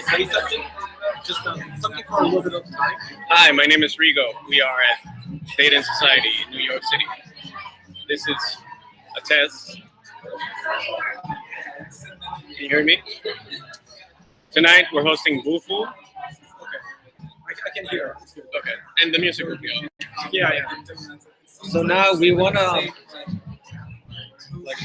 Say something. Just something for a little bit of time. Hi, my name is Rigo. We are at Data and Society in New York City. This is a test. Can you hear me? Tonight we're hosting Bufu. Okay. I can hear. It's good. Okay, and the music will be on. Yeah, yeah. So now we wanna like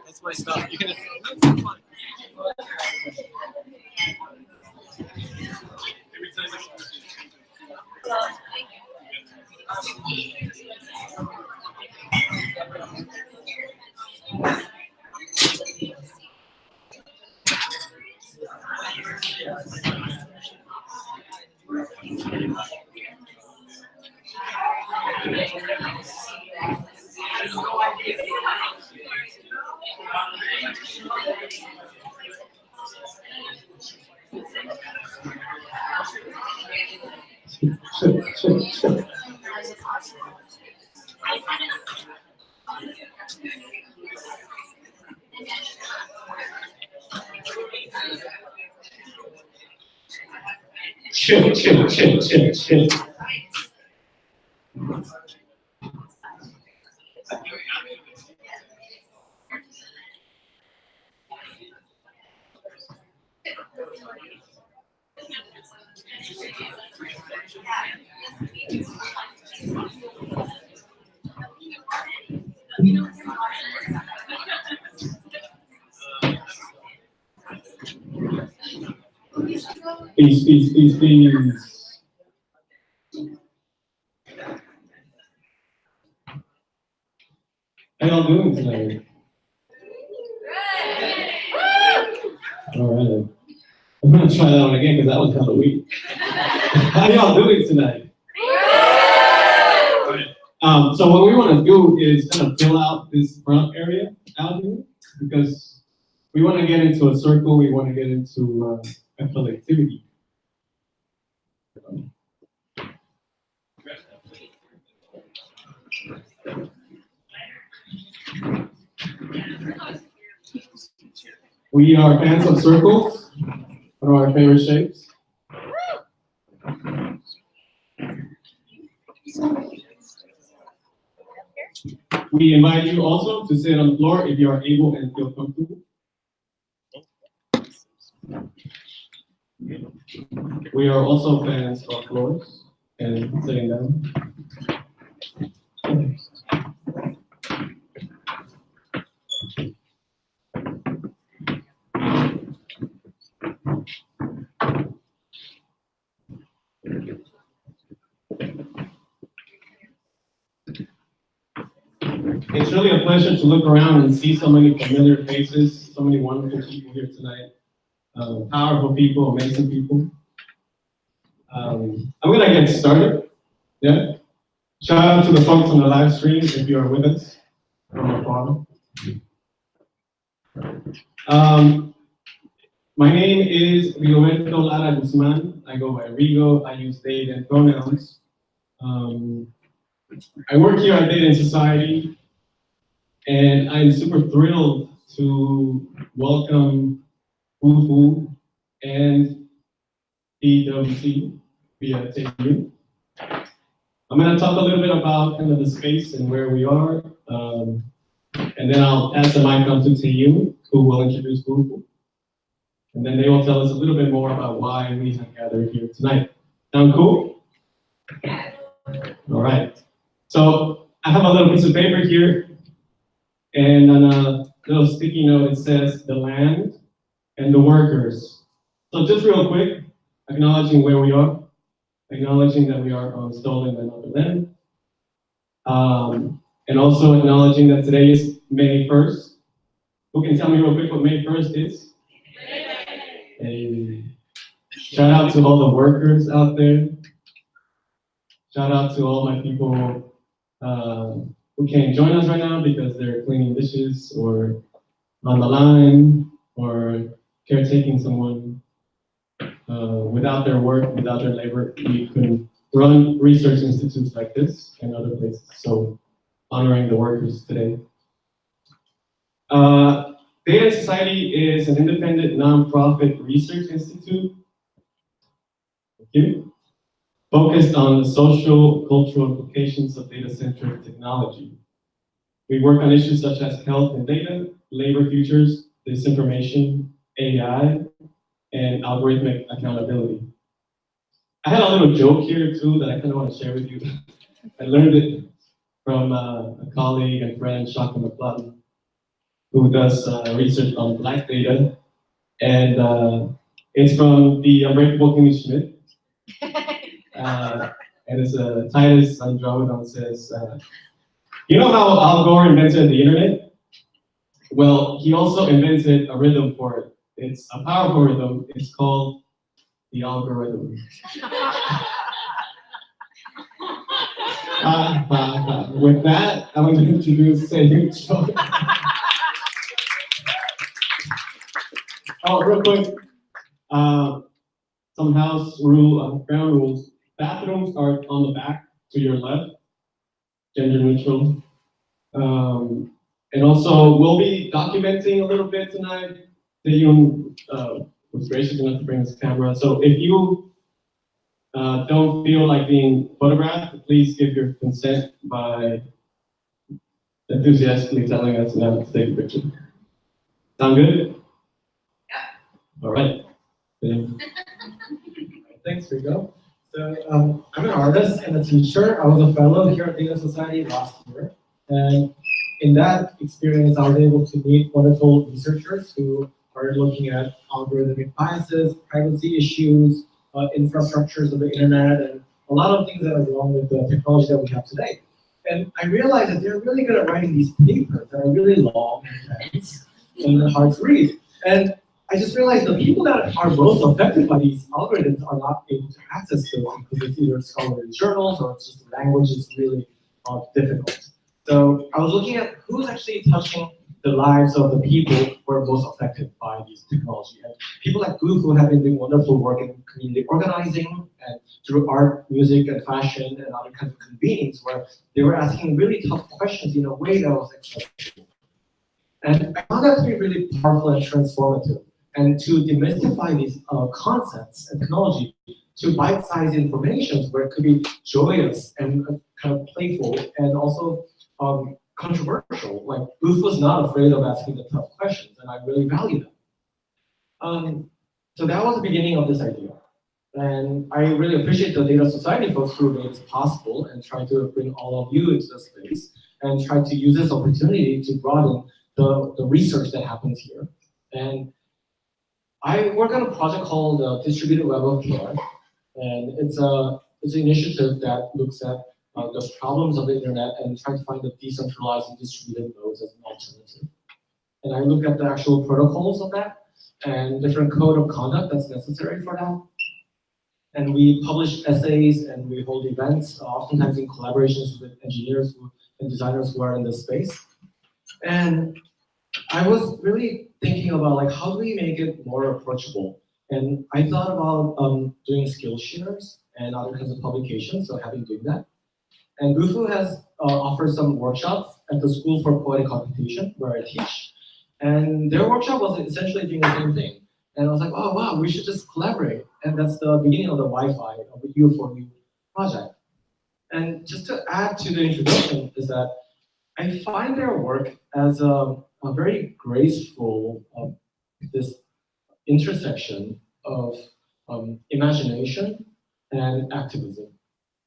That's my stuff. You can. Chill. Peace. How y'all doing tonight? All right. I'm gonna try that one again because that was kind of weak. How y'all doing tonight? So what we want to do is kind of fill out this front area out here because we want to get into a circle. We want to get into a collectivity. We are fans of circles. One of our favorite shapes. We invite you also to sit on the floor if you are able and feel comfortable. We are also fans of floors and sitting down. It's really a pleasure to look around and see so many familiar faces, so many wonderful people here tonight. Powerful people, amazing people. I'm gonna get started. Yeah. Shout out to the folks on the live stream if you are with us from afar. My name is Rigoberto Lara Guzman. I go by Rigo. I use they, them pronouns. I work here at Data and Society, and I'm super thrilled to welcome Bufu and DWC via TU. I'm going to talk a little bit about kind of the space and where we are, and then I'll pass the mic on to TU, who will introduce Bufu. And then they will tell us a little bit more about why we have gathered here tonight. Sound cool? All right. So I have a little piece of paper here, and on a little sticky note, it says the land and the workers. So just real quick, acknowledging where we are, acknowledging that we are on stolen and other land, and also acknowledging that today is May 1st. Who can tell me real quick what May 1st is? Hey. Shout out to all the workers out there. Shout out to all my people who can't join us right now because they're cleaning dishes or on the line or caretaking someone. Without their work, without their labor, we couldn't run research institutes like this and other places. So honoring the workers today. Data Society is an independent nonprofit research institute. Thank you. Focused on the social, cultural implications of data-centric technology. We work on issues such as health and data, labor futures, disinformation, AI, and algorithmic accountability. I had a little joke here too that I kind of want to share with you. I learned it from a colleague and friend, Shaka McLeod, who does research on Black data, and it's from the Unbreakable Kimmy Schmidt. And it's Titus Andromedon says, you know how Al Gore invented the internet? Well, he also invented a rhythm for it. It's a powerful rhythm. It's called the algorithm. With that, I'm going to introduce Sayucho. Oh, real quick, some house ground rules. Bathrooms are on the back to your left, gender neutral. And also, we'll be documenting a little bit tonight. Taeyun was gracious enough to bring his camera. So if you don't feel like being photographed, please give your consent by enthusiastically telling us now to take a picture. Sound good? Yeah. All right. Thanks, Rigo. So I'm an artist and a teacher. I was a fellow here at Data Society last year. And in that experience, I was able to meet wonderful researchers who are looking at algorithmic biases, privacy issues, infrastructures of the internet, and a lot of things that are wrong with the technology that we have today. And I realized that they're really good at writing these papers that are really long and dense and hard to read. And I just realized the people that are most affected by these algorithms are not able to access those because it's either scholarly journals or it's just the language is really difficult. So I was looking at who's actually touching the lives of the people who are most affected by these technology. And people like Bufu have been doing wonderful work in community organizing and through art, music, and fashion and other kinds of convenings where they were asking really tough questions in a way that was accessible. And I found that to be really powerful and transformative. And to demystify these concepts and technology to bite-sized information where it could be joyous and kind of playful and also controversial. Like Bufu was not afraid of asking the tough questions, and I really value them. So that was the beginning of this idea. And I really appreciate the Data Society folks who made this possible and try to bring all of you into the space and try to use this opportunity to broaden the research that happens here. And I work on a project called Distributed Web of Care, and it's an initiative that looks at the problems of the internet and try to find the decentralized and distributed nodes as an alternative. And I look at the actual protocols of that and different code of conduct that's necessary for that. And we publish essays and we hold events, oftentimes in collaborations with engineers and designers who are in this space. And I was really thinking about like how do we make it more approachable? And I thought about doing skill shares and other kinds of publications, so having doing that. And Bufu has offered some workshops at the School for Poetic Computation where I teach. And their workshop was essentially doing the same thing. And I was like, oh wow, we should just collaborate. And that's the beginning of the WYFY, of the U4U project. And just to add to the introduction is that I find their work as a very graceful, this intersection of imagination and activism.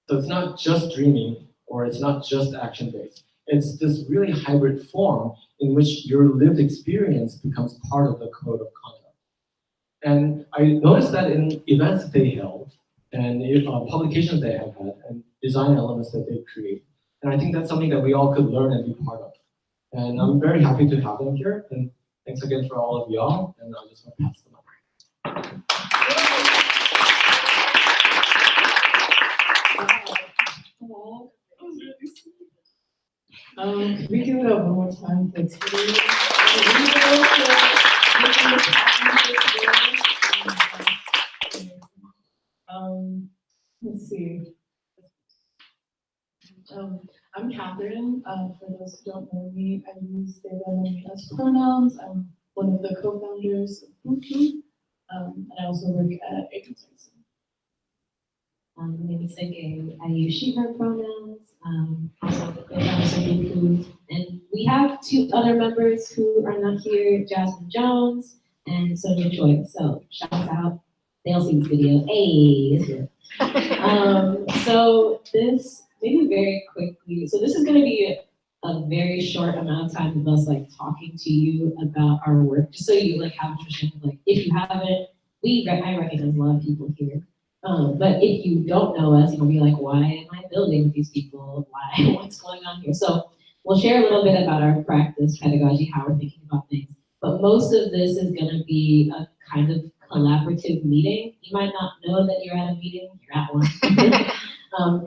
So it's not just dreaming or it's not just action-based. It's this really hybrid form in which your lived experience becomes part of the code of conduct. And I noticed that in events that they held and publications they have had and design elements that they create. And I think that's something that we all could learn and be part of. And I'm very happy to have them here. And thanks again for all of y'all. And I just want to pass them on. Can we give it up one more time for T? Let's see. I'm Catherine. For those who don't know me, I use they, them, and us pronouns. I'm one of the co-founders of Bufu, and I also work at Agency. My name is Sege. I use she, her pronouns. Also the co-founders of Bufu. And we have two other members who are not here, Jasmine Jones and Sonia Choi. So shout out. They'll see this video. Hey. So this, maybe very quickly, so this is going to be a very short amount of time of us like talking to you about our work, just so you like have a perspective. Like if you haven't, I recognize a lot of people here. But if you don't know us, you'll be like, why am I building with these people? Why? What's going on here? So we'll share a little bit about our practice, pedagogy, how we're thinking about things. But most of this is going to be a kind of collaborative meeting. You might not know that you're at a meeting, you're at one.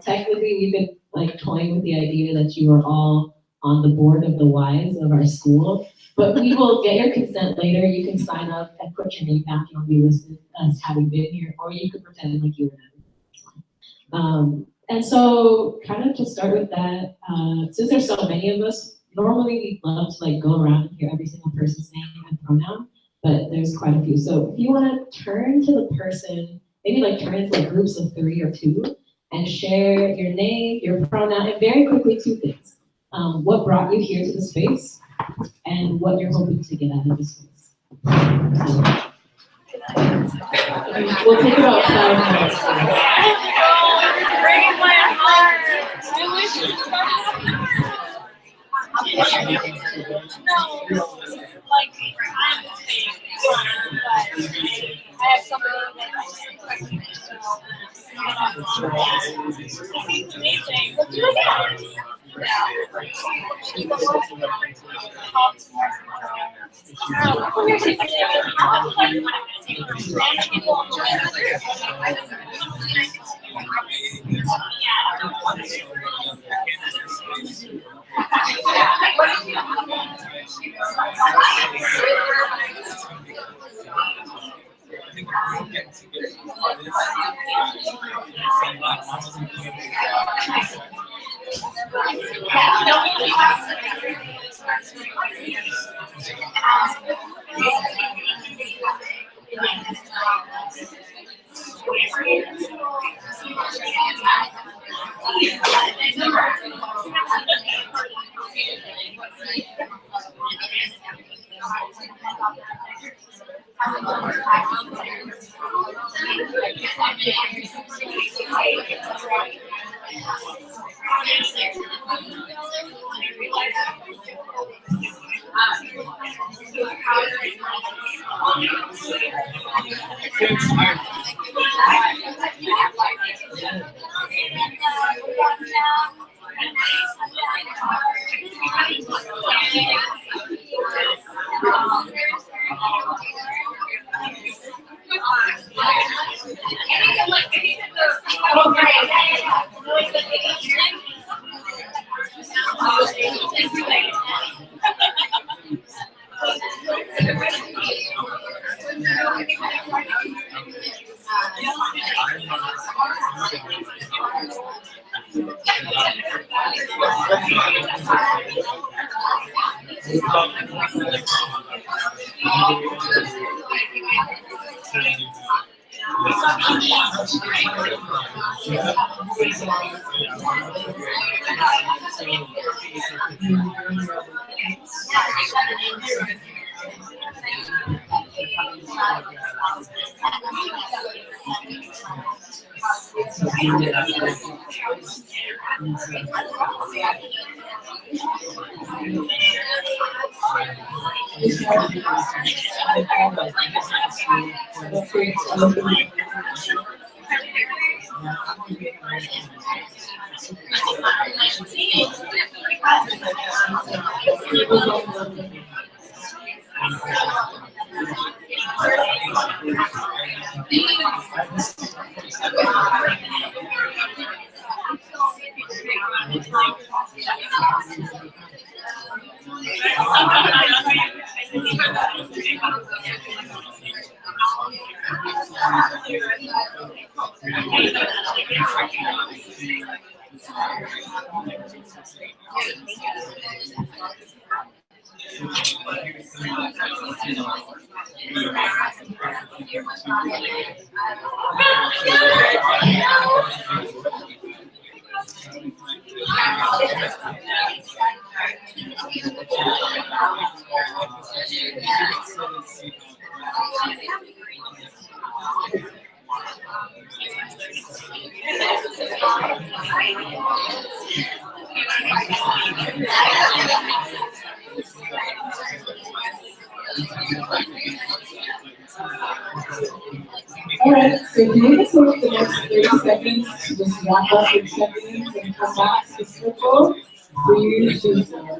Technically, we've been like toying with the idea that you are all on the board of the Ys of our school, but we will get your consent later. You can sign up and put your name down. You'll be listed as having been here, or you could pretend like you were never. And so kind of to start with that, since there's so many of us, normally we'd love to like go around and hear every single person's name and pronoun, but there's quite a few. So if you want to turn to the person, maybe like turn into like groups of 3 or 2 and share your name, your pronoun, and very quickly 2 things. What brought you here to the space and what you're hoping to get out of this space. We'll take about 5 minutes. Breaking my heart. I wish you no, like I'm saying, but I have somebody it's amazing. Let's do it again. All right, so if you just work the next 30 seconds to just wrap up your check-ins and come back to the circle, please do so.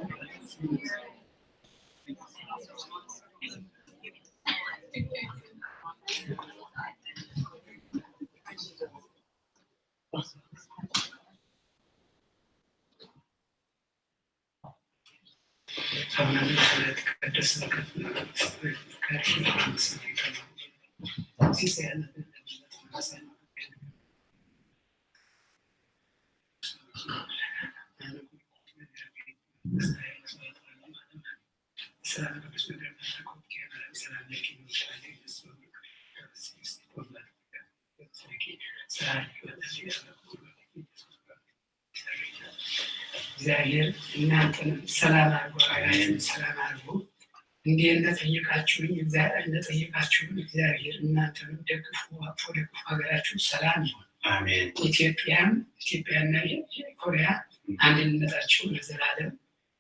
እግዚአብሔር እናንተንም ሰላም አድርጎ ሀገራችሁን ሰላም አድርጎ እንዲህ እንደጠየቃችሁን እግዚአብሔር እናንተንም ደግፉ አቅፎ ደግፉ ሀገራችሁ ሰላም ይሁን። ኢትዮጵያና ኮሪያ አንድነታቸው ለዘላለም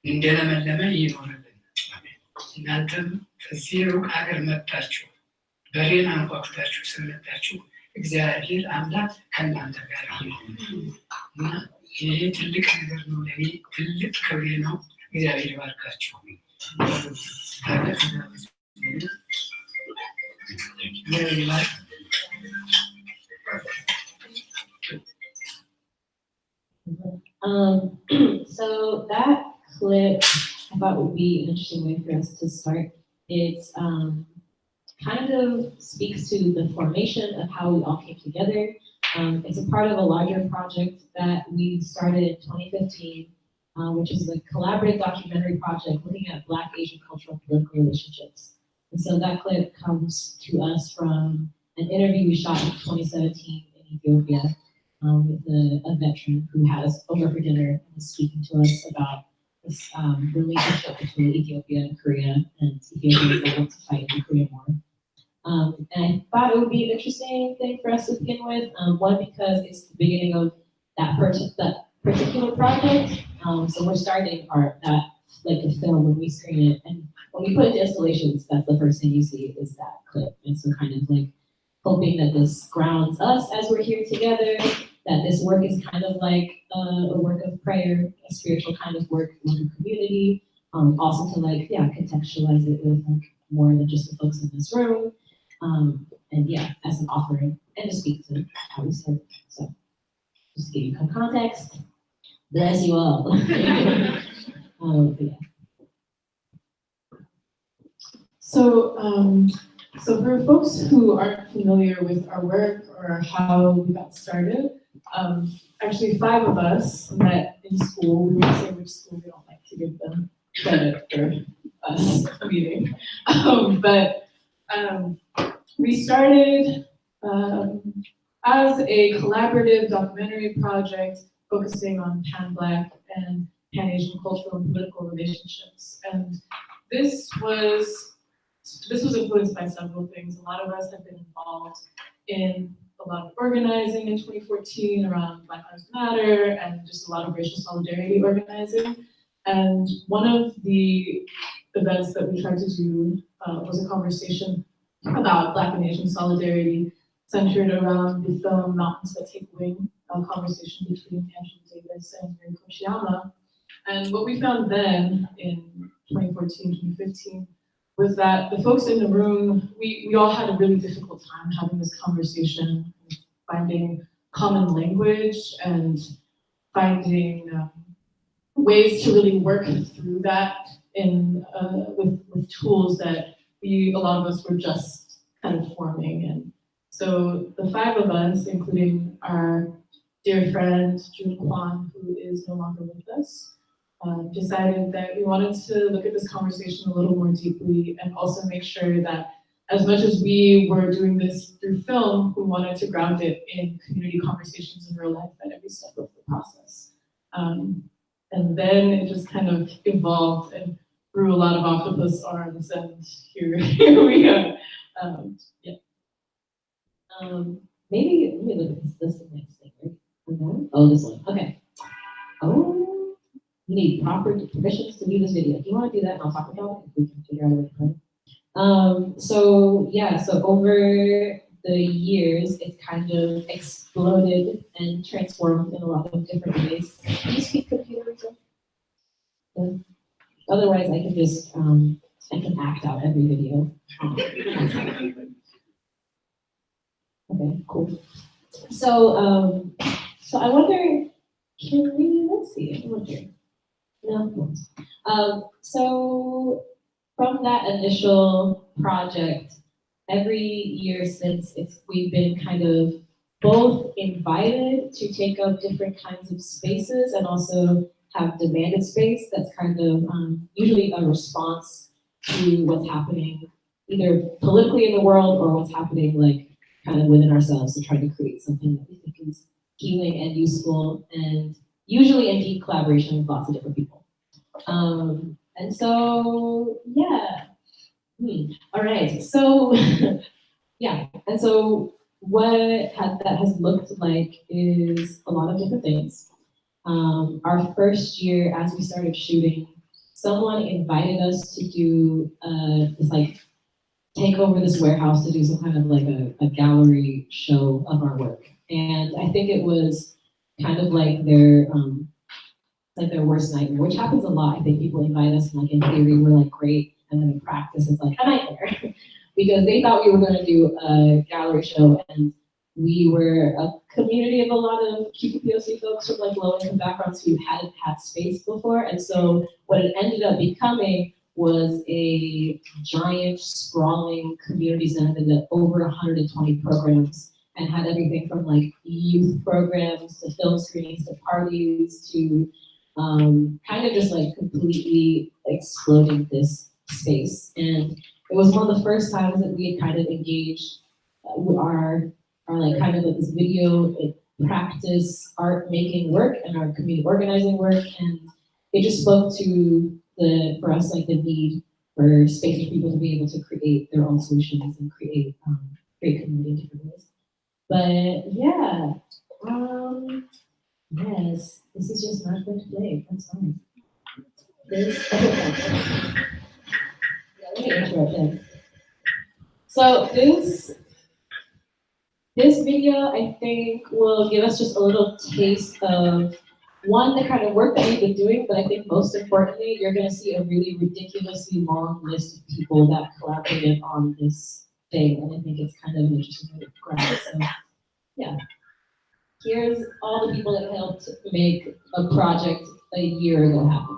እንደለመለመ ይኖርልን። እናንተም ከዚህ ሩቅ ሀገር መጥታችሁ በሬን አንኳኩታችሁ ስለመጣችሁ እግዚአብሔር አምላክ ከእናንተ ጋር ይሁን እና ይሄ ትልቅ ነገር ነው። ለኔ ትልቅ ክብሬ ነው። እግዚአብሔር ይባርካችሁ። So that clip about would be an interesting way for us to start. It's kind of speaks to the formation of how we all came together. It's a part of a larger project that we started in 2015, which is a collaborative documentary project looking at Black Asian cultural and political relationships. And so that clip comes to us from an interview we shot in 2017 in Ethiopia with a veteran who has over for dinner and is speaking to us about this relationship between Ethiopia and Korea, and Ethiopia is able to fight in the Korean War. And I thought it would be an interesting thing for us to begin with. One, because it's the beginning of that particular project. So we're starting that like a film when we screen it, and when we put it into installations, that's the first thing you see is that clip. And so kind of like hoping that this grounds us as we're here together, that this work is kind of like a work of prayer, a spiritual kind of work in the community. Also to like, contextualize it with like more than just the folks in this room. And as an offering and to speak to how we started. So just to give you some context. Bless you all. So for folks who aren't familiar with our work or how we got started, actually 5 of us met in school. We won't say which school, we don't like to give them credit for us meeting. We started as a collaborative documentary project focusing on Pan-Black and Pan-Asian cultural and political relationships. And this was influenced by several things. A lot of us have been involved in a lot of organizing in 2014 around Black Lives Matter and just a lot of racial solidarity organizing. And one of the events that we tried to do was a conversation about Black and Asian solidarity centered around the film Mountains That Take Wing, a conversation between Angela Davis and Yuri Kochiyama. And what we found then in 2014, 2015, was that the folks in the room, we all had a really difficult time having this conversation, finding common language and finding ways to really work through that with tools that a lot of us were just kind of forming. And so the 5 of us, including our dear friend June Kwan, who is no longer with us, decided that we wanted to look at this conversation a little more deeply and also make sure that as much as we were doing this through film, we wanted to ground it in community conversations in real life at every step of the process. And then it just kind of evolved and grew a lot of octopus arms, and here we are. Maybe let me look at this next thing, right? Oh, this one. Okay. Oh, you need proper permissions to view this video. Do you want to do that? And I'll talk about it if we can figure out a way to play. So over the years, it's kind of exploded and transformed in a lot of different ways. Can you speak computer? Yeah. Otherwise, I can just I can act out every video. Okay, cool. So I wonder, can we, let's see, I wonder. No. So from that initial project, every year since we've been kind of both invited to take up different kinds of spaces and also have demanded space that's kind of usually a response to what's happening either politically in the world or what's happening like kind of within ourselves to try to create something that we think is healing and useful and usually in deep collaboration with lots of different people. And so, all right, so, and so what that has looked like is a lot of different things. Our first year, as we started shooting, someone invited us to do this like take over this warehouse to do some kind of like a gallery show of our work. And I think it was kind of like their worst nightmare, which happens a lot. I think people invite us and like in theory we're like great, and then in practice it's like a nightmare because they thought we were going to do a gallery show and we were a community of a lot of QPOC folks from like low-income backgrounds who hadn't had space before. And so what it ended up becoming was a giant, sprawling community center that did over 120 programs and had everything from like youth programs to film screenings to parties to kind of just like completely exploding this space. And it was one of the first times that we had kind of engaged our like kind of like this video practice art making work and our community organizing work, and it just spoke to for us like the need for space for people to be able to create their own solutions and create community in different ways. But yeah, yes, this is just not going to play. That's fine. Let me interrupt him. So this video, I think, will give us just a little taste of, one, the kind of work that we've been doing, but I think most importantly, you're going to see a really ridiculously long list of people that collaborated on this thing, and I think it's kind of an interesting way to grab it. So, yeah. Here's all the people that helped make a project a year ago happen.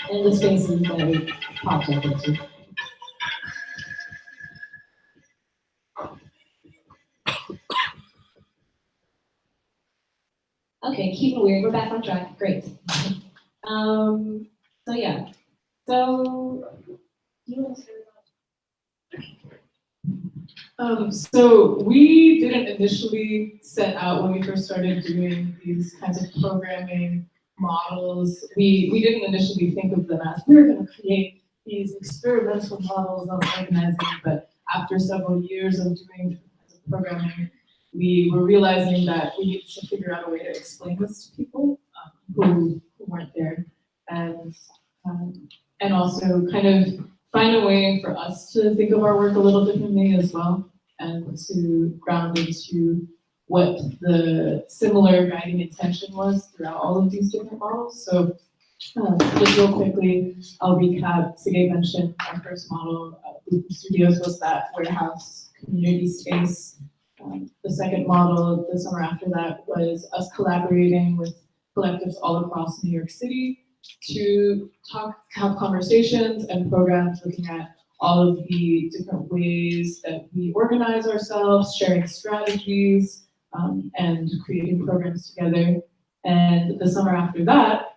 And the spaces that we popped up into. Okay, keep it weird. We're back on track. Great. So yeah. So you want to start? So we didn't initially set out when we first started doing these kinds of programming models. We didn't initially think of them as we're going to create these experimental models of organizing, but after several years of doing different kinds of programming, we were realizing that we needed to figure out a way to explain this to people who weren't there, and also kind of find a way for us to think of our work a little differently as well, and to ground into what the similar guiding intention was throughout all of these different models. So just real quickly, I'll recap. Sige mentioned our first model, Bufu Studios, was that warehouse community space. The second model, the summer after that, was us collaborating with collectives all across New York City to have conversations and programs looking at all of the different ways that we organize ourselves, sharing strategies, and creating programs together. And the summer after that,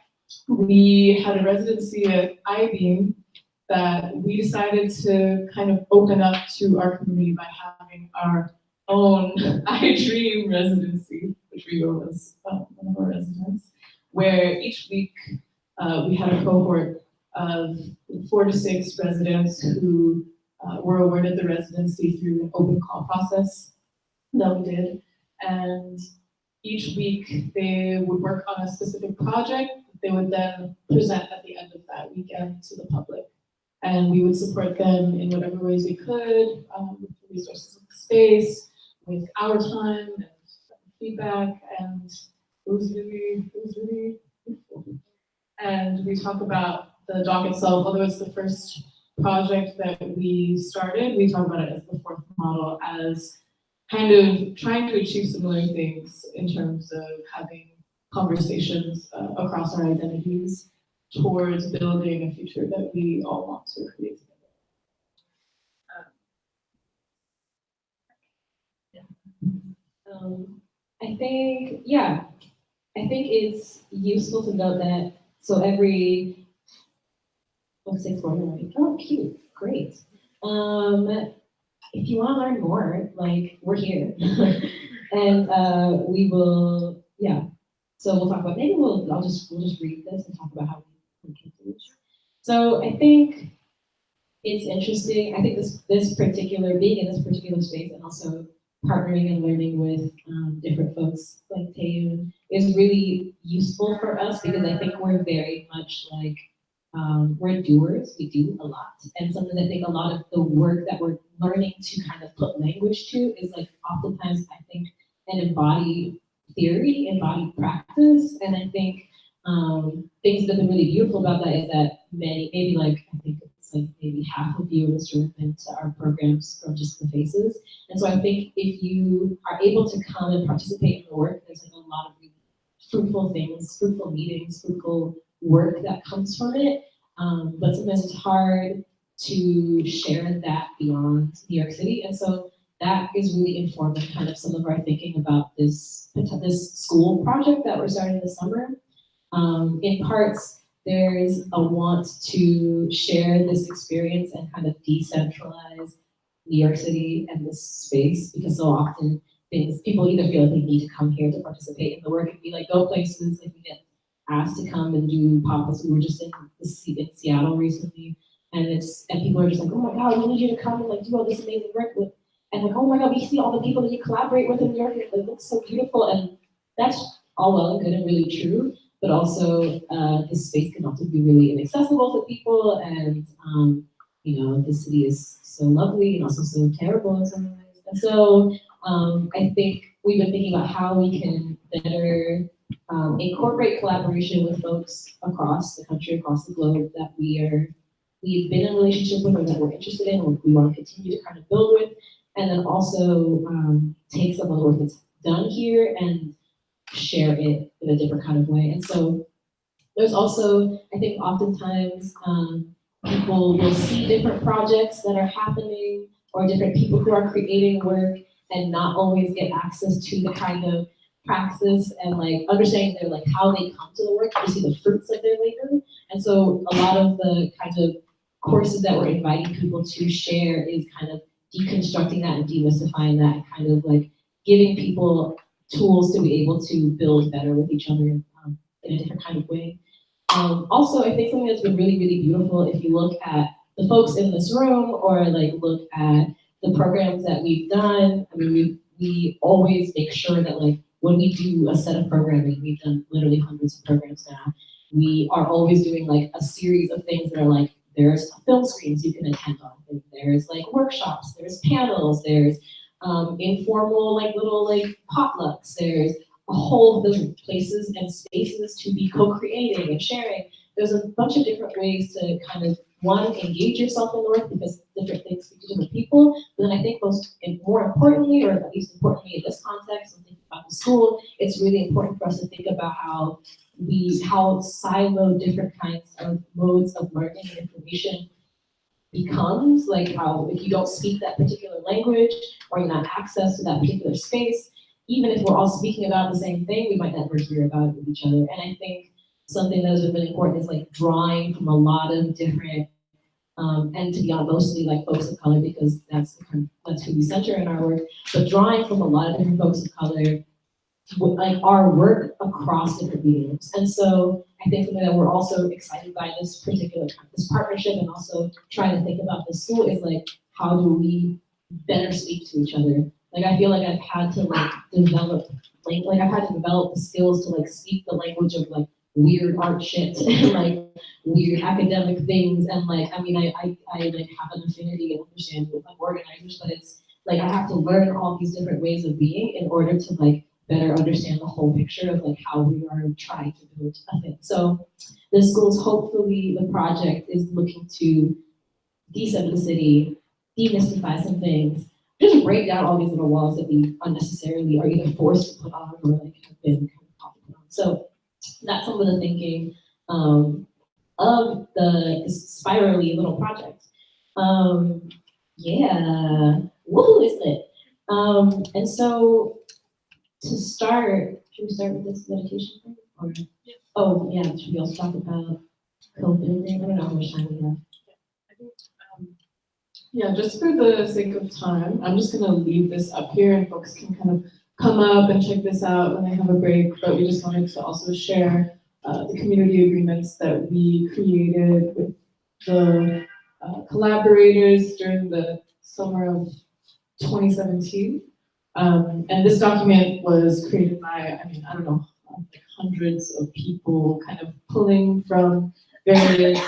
we had a residency at I-Beam that we decided to kind of open up to our community by having our own iDream residency, which Rigo was one of our residents, where each week we had a cohort of 4 to 6 residents who were awarded the residency through an open call process that we did. And each week they would work on a specific project. They would then present at the end of that weekend to the public. And we would support them in whatever ways we could, with the resources of the space, with our time and feedback, and it was really beautiful. And we talk about the doc itself, although it's the first project that we started, we talk about it as the fourth model, as kind of trying to achieve similar things in terms of having conversations across our identities towards building a future that we all want to create together. I think it's useful to note that, so every, what's it for? Oh, cute, great. If you want to learn more, like, we're here. And we will, yeah. So we'll talk about, we'll just read this and talk about how we can do it. So I think it's interesting. I think this particular, being in this particular space and also partnering and learning with different folks like Taeyun is really useful for us because I think we're very much like, we're doers, we do a lot. And something I think a lot of the work that we're learning to kind of put language to is like oftentimes I think an embodied theory, embodied practice. And I think things that have been really beautiful about that is that maybe like, I think it's like maybe half of you in this room have been to our programs from just the faces. And so I think if you are able to come and participate in the work, there's like a lot of really fruitful things, fruitful meetings, fruitful work that comes from it. But sometimes it's hard to share that beyond New York City. And so that is really informing kind of some of our thinking about this school project that we're starting this summer. In parts, there's a want to share this experience and kind of decentralize New York City and this space, because so often people either feel like they need to come here to participate in the work and be like, go places, like we get asked to come and do pop-ups. We were just in Seattle recently, and people are just like, oh my God, we need you to come and like do all this amazing work with, and like, oh my God, we see all the people that you collaborate with in New York, it looks so beautiful, and that's all well and good and really true, but also this space can also be really inaccessible to people, and you know, the city is so lovely and also so terrible in some ways. And so I think we've been thinking about how we can better incorporate collaboration with folks across the country, across the globe that we've been in a relationship with or that we're interested in, or we want to continue to kind of build with, and then also take some of the work that's done here and share it in a different kind of way. And so there's also, I think oftentimes people will see different projects that are happening or different people who are creating work and not always get access to the kind of practice and like understanding their like how they come to the work to see the fruits of their labor. And so a lot of the kind of courses that we're inviting people to share is kind of deconstructing that and demystifying that and kind of like giving people tools to be able to build better with each other in a different kind of way. Also, I think something that's been really, really beautiful, if you look at the folks in this room or like look at the programs that we've done, I mean, we always make sure that like when we do a set of programming, we've done literally hundreds of programs now, we are always doing like a series of things that are like, there's film screens you can attend on, there's like workshops, there's panels, there's informal like little like potlucks, there's a whole bunch of places and spaces to be co-creating and sharing. There's a bunch of different ways to kind of, one, engage yourself in the work because different things speak to different people. But then I think more importantly, or at least importantly in this context, when thinking about the school, it's really important for us to think about how silo different kinds of modes of learning and information becomes, like how if you don't speak that particular language or you not access to that particular space, even if we're all speaking about the same thing, we might never hear about it with each other. And I think something that has been really important is like drawing from a lot of different, and to be honest, mostly like folks of color, because that's who we center in our work, but drawing from a lot of different folks of color, with like our work across different mediums. And so I think something that we're also excited by this partnership and also trying to think about the school is like, how do we better speak to each other? Like, I feel like I've had to like develop the skills to like speak the language of like weird art shit and like weird academic things. And like, I mean, I like have an affinity and understanding with like organizers, but it's like, I have to learn all these different ways of being in order to like better understand the whole picture of like how we are trying to build a thing. So the school's hopefully, the project is looking to decent the city, demystify some things, just break down all these little walls that we unnecessarily are either forced to put on or like have been kind of put on. So that's some of the thinking of this spirally little project. Yeah, woohoo, isn't it? And so to start, should we start with this meditation thing? Or, oh yeah, should we also talk about co-building? I don't know how much time we have. Yeah, just for the sake of time, I'm just gonna leave this up here and folks can kind of come up and check this out when they have a break, but we just wanted to also share the community agreements that we created with the collaborators during the summer of 2017. And this document was created by, I mean, I don't know, like hundreds of people kind of pulling from various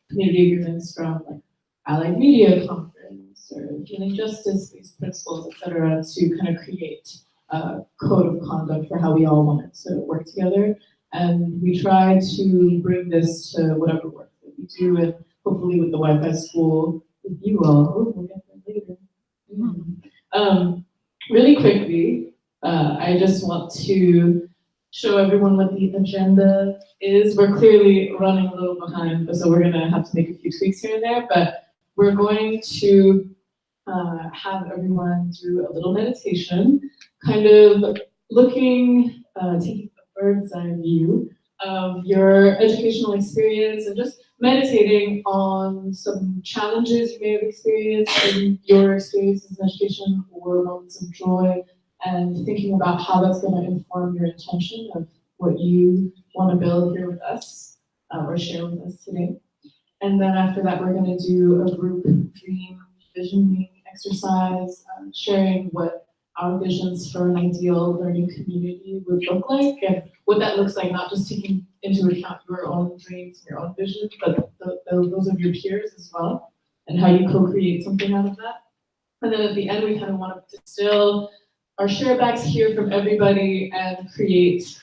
community agreements from like Allied Media Conference or Healing Justice-based principles, et cetera, to kind of create a code of conduct for how we all wanted to work together. And we try to bring this to whatever work that we do, and hopefully with the WYFY school, with you all, we'll get there later. Really quickly, I just want to show everyone what the agenda is. We're clearly running a little behind, so we're gonna have to make a few tweaks here and there, but we're going to have everyone do a little meditation, kind of looking, taking a bird's eye view of your educational experience and just meditating on some challenges you may have experienced in your experiences in education or moments of joy, and thinking about how that's going to inform your intention of what you want to build here with us or share with us today. And then after that, we're going to do a group dream visioning exercise, sharing what our visions for an ideal learning community would look like, and what that looks like, not just taking into account your own dreams, your own vision, but those of your peers as well, and how you co-create something out of that. And then at the end, we kind of want to distill our sharebacks, hear from everybody, and create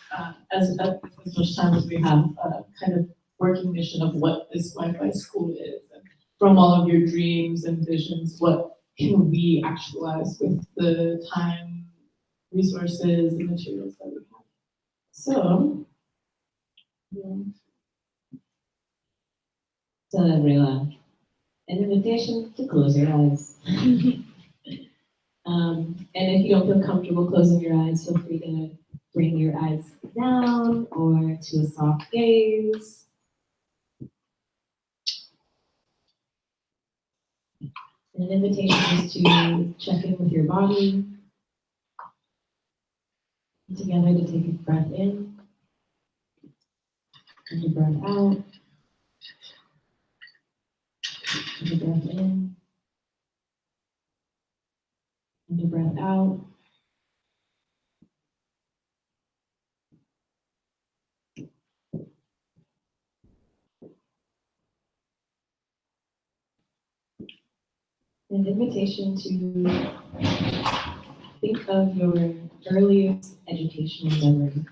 as much time as we have a kind of working mission of what this WYFY school is. And from all of your dreams and visions, what can we actualize with the time, resources, and materials that we have. So, So everyone, an invitation to close your eyes. And if you don't feel comfortable closing your eyes, feel free to bring your eyes down or to a soft gaze. And an invitation is to check in with your body. Together to take a breath in and a breath out. And a breath in and a breath out. An invitation to think of your earliest educational memory.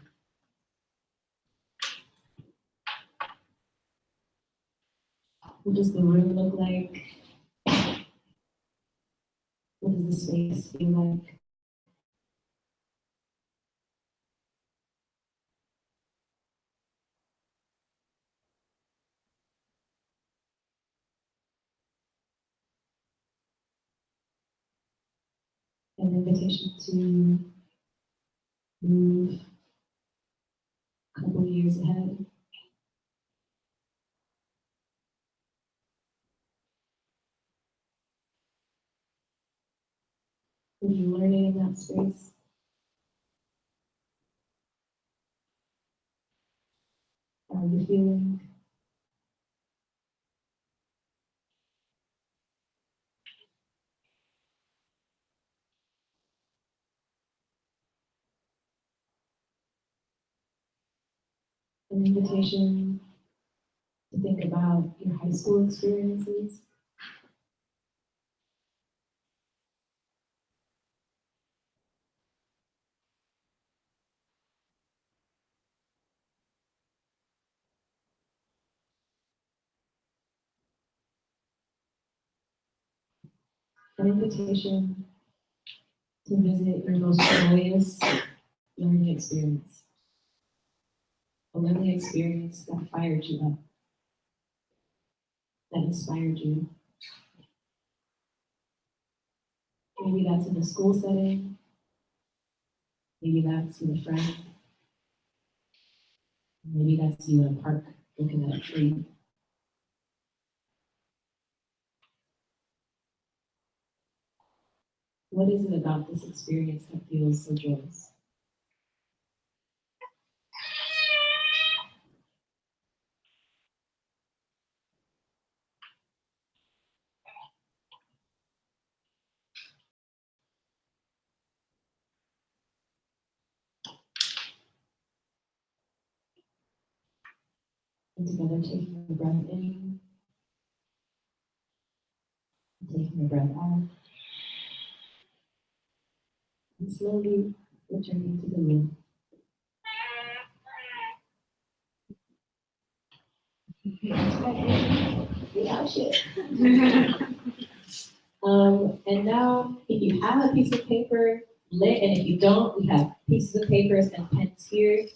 What does the room look like? What does the space feel like? An invitation to move a couple years ahead. What are you learning in that space? How are you feeling? An invitation to think about your high school experiences. An invitation to visit your most joyous learning experience. A learning experience that fired you up, that inspired you. Maybe that's in a school setting. Maybe that's with a friend. Maybe that's you in a park looking at a tree. What is it about this experience that feels so joyous? And together, taking a breath in, taking a breath out. And slowly returning to the room. Yeah, shit. And now, if you have a piece of paper lit, and if you don't, we have pieces of papers and pens here.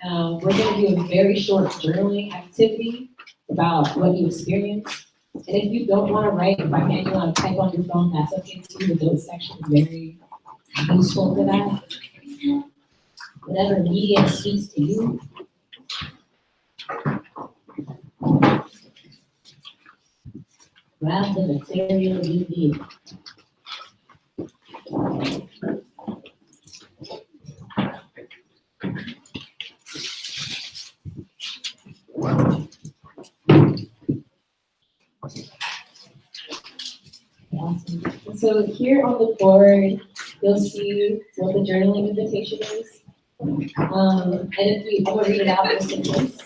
We're going to do a very short journaling activity about what you experienced. And if you don't want to write, if I hand you want to type on your phone, that's okay too. The notes section is very useful for that. Whatever medium speaks to you. Grab the material you need. Awesome. And so here on the board, you'll see what the journaling invitation is. And if I'm gonna read it out just in case.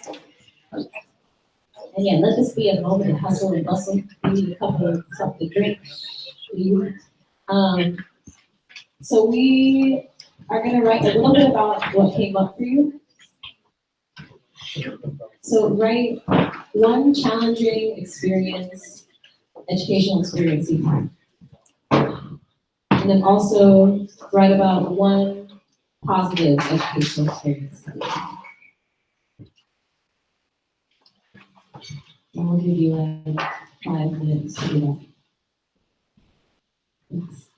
And yeah, let this be a moment of hustle and bustle. We need a couple of something to drink. So we are gonna write a little bit about what came up for you. So write one challenging experience, educational experience you had. And then also write about one positive educational experience. And we'll give you like 5 minutes to do that. Thanks.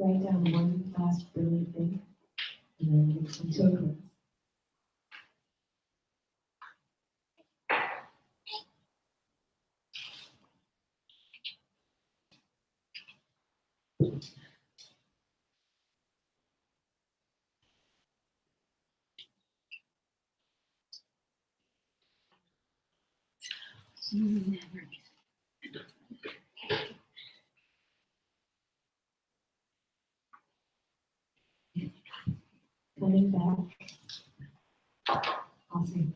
write down one last brilliant thing, and then we'll come to a close. Coming back. Awesome.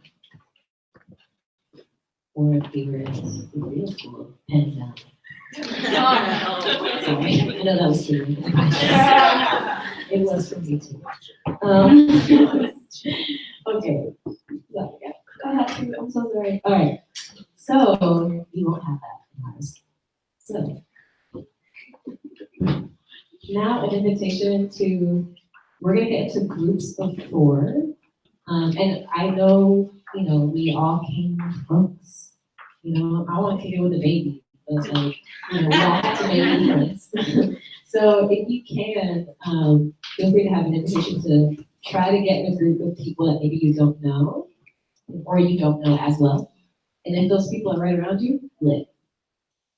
Or if we were in real school, pens down. Sorry, I know that was true. It was for me too. Okay. So, yeah. Go ahead. I'm so sorry. All right. So you won't have that in ours. So now an invitation to, we're gonna get into groups of 4. And I know, we all came with books. I want to kick it with a baby, but like, we all have to make friends. So if you can, feel free to have an invitation to try to get in a group of people that maybe you don't know, or you don't know as well. And if those people are right around you, lit.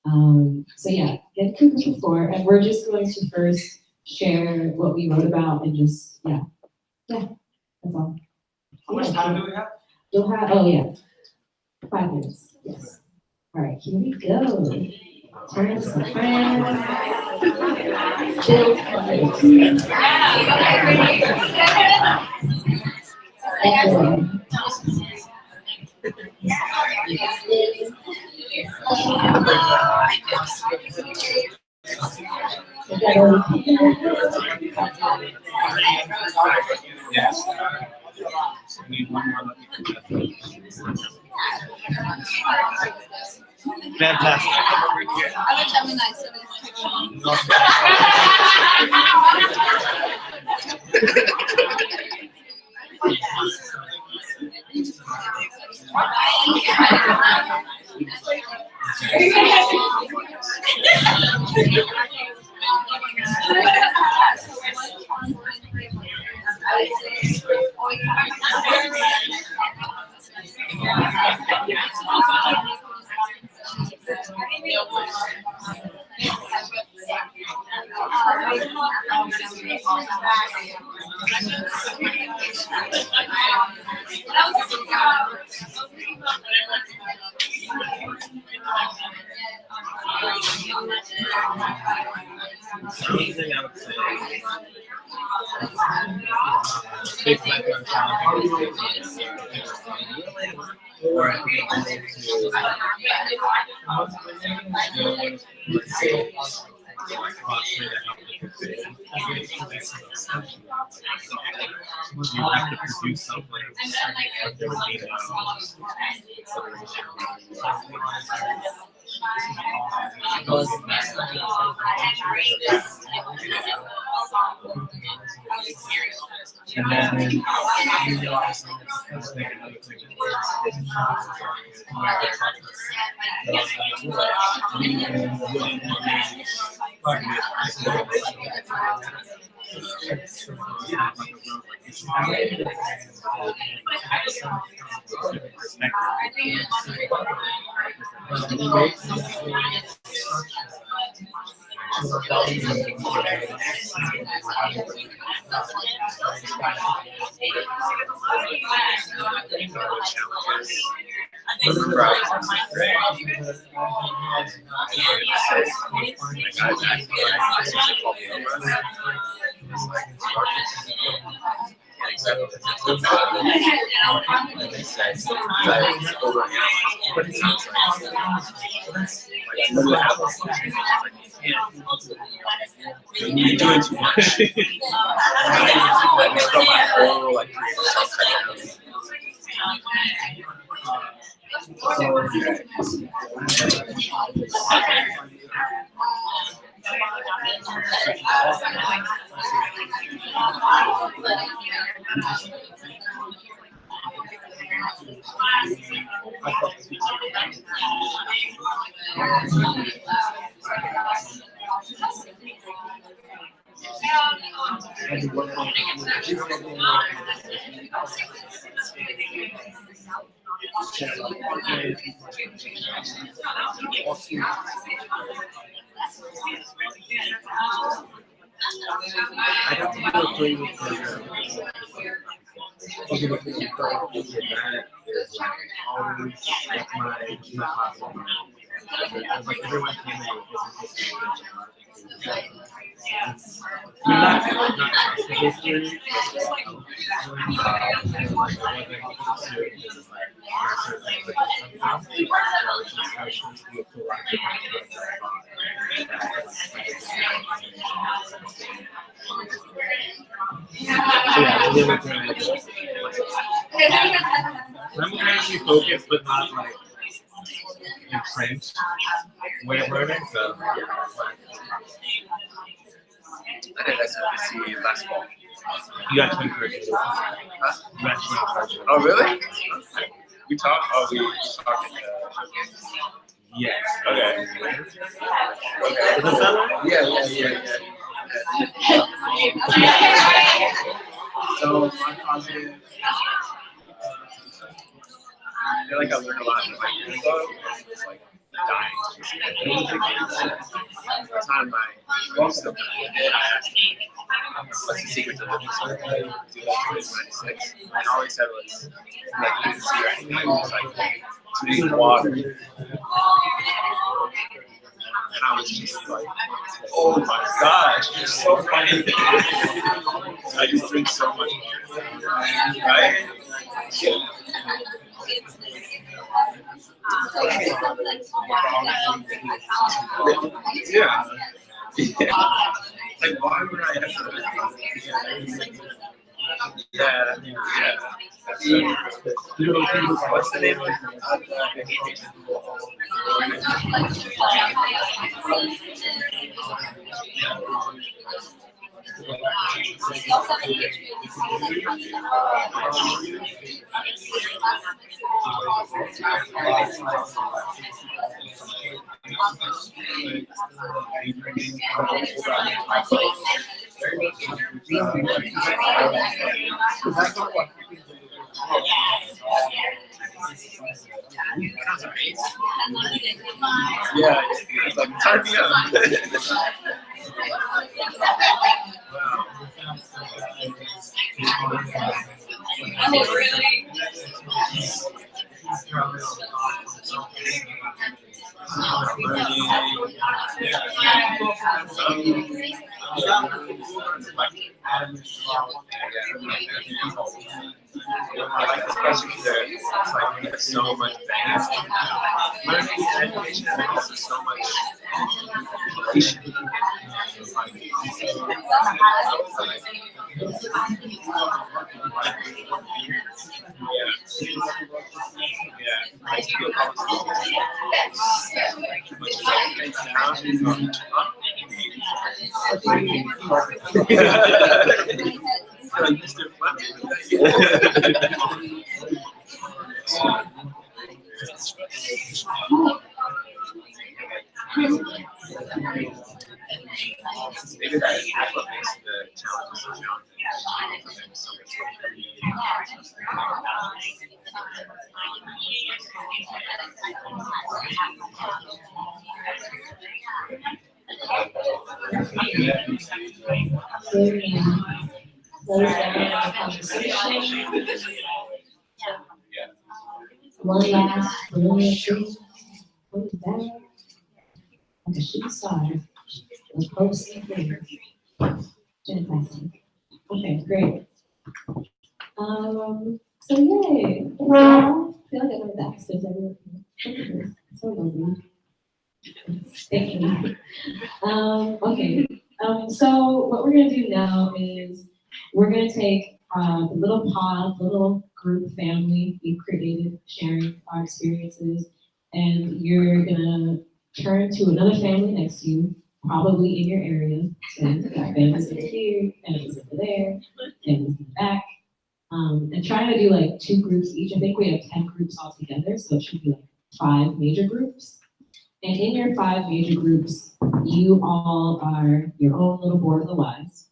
So yeah, get to group of 4, and we're just going to first share what we wrote about and just, yeah, that's all. How much time do we have? You'll have, oh yeah, 5 minutes, yes. All right, here we go. Turn some friends. Build friends. Yes. We need one more. Fantastic. Anything I would say. Big background challenges. Or I think you have to produce something. And then you're doing too much. I'm actually focused, but not like entrenched way of learning. So I did SWC last fall. you got 20 encouragement. You got 20 encouragement. Oh, really? We talked. Oh, we talked. Yes. Okay. Does that sound right? Yeah. So I'm positive. I feel like I learned a lot from my years ago. It's like dying. At the time, I still kind of did. I asked what's the secret to living so long? 96. And all he said was, like, you can see right now, it's like drinking water. And I was just like, oh my gosh, you're so funny. I just drink so much water. Right? Yeah. Like, why would I have to? Yeah. What's the name of yeah, it's like time me up. Oh, really? I like this question because it's like we have so much things. Learning and education and also so much education. I feel comfortable. Like Mr. Maybe that's what makes the challenge so One last brilliant thing. What is that? Like a shooting star. The posting thing. Fantastic. Okay, great. So yay. I feel like I went back since everyone. So lovely. Thank you. Okay. So what we're gonna do now is we're gonna take the little pod, little group family we've created, sharing our experiences, and you're gonna turn to another family next to you, probably in your area. So you've got families over here, families over there, families in the back. And trying to do like 2 groups each. I think we have 10 groups altogether, so it should be like 5 major groups. And in your 5 major groups, you all are your own little board of the wise.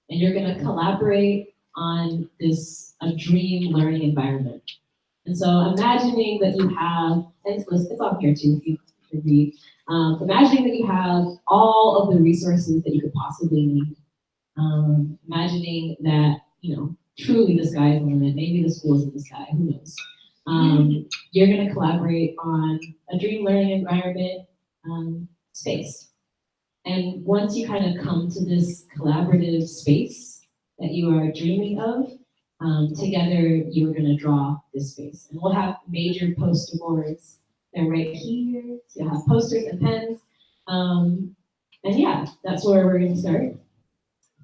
and you're gonna collaborate on a dream learning environment. And so imagining that you have, and it's on here too, if you can read, imagining that you have all of the resources that you could possibly need. Imagining that, truly the sky is the limit, maybe the school is in the sky, who knows? You're gonna collaborate on a dream learning environment space. And once you kind of come to this collaborative space that you are dreaming of, together you're gonna draw this space. And we'll have major poster boards. They're right here. So you'll have posters and pens. And yeah, that's where we're gonna start.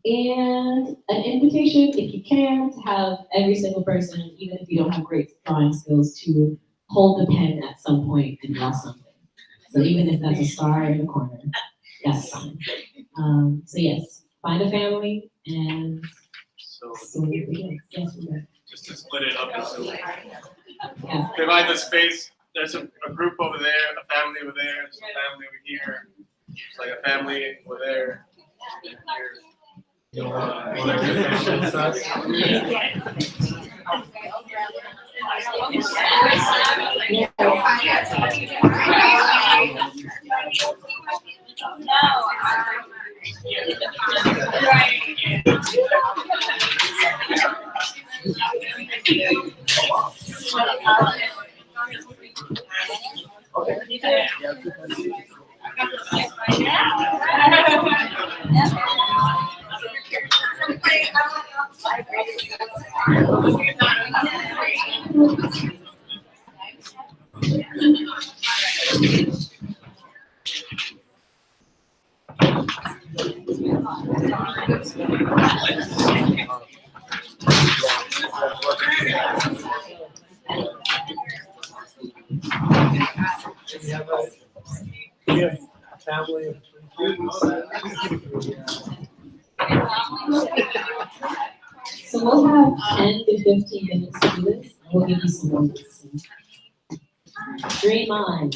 And an invitation, if you can, to have every single person, even if you don't have great drawing skills, to hold the pen at some point and draw something. So even if that's a star in the corner, that's fine. So yes, find a family and So we begin. Yes, we are. just to split it up into Yeah. divide the space. There's a group over there, a family over there, there's a family over here. It's like a family over there. And here. You want to do family size? We have a family of 3 kids. So we'll have 10 to 15 minutes to do this. We'll give you some moments. Dream on.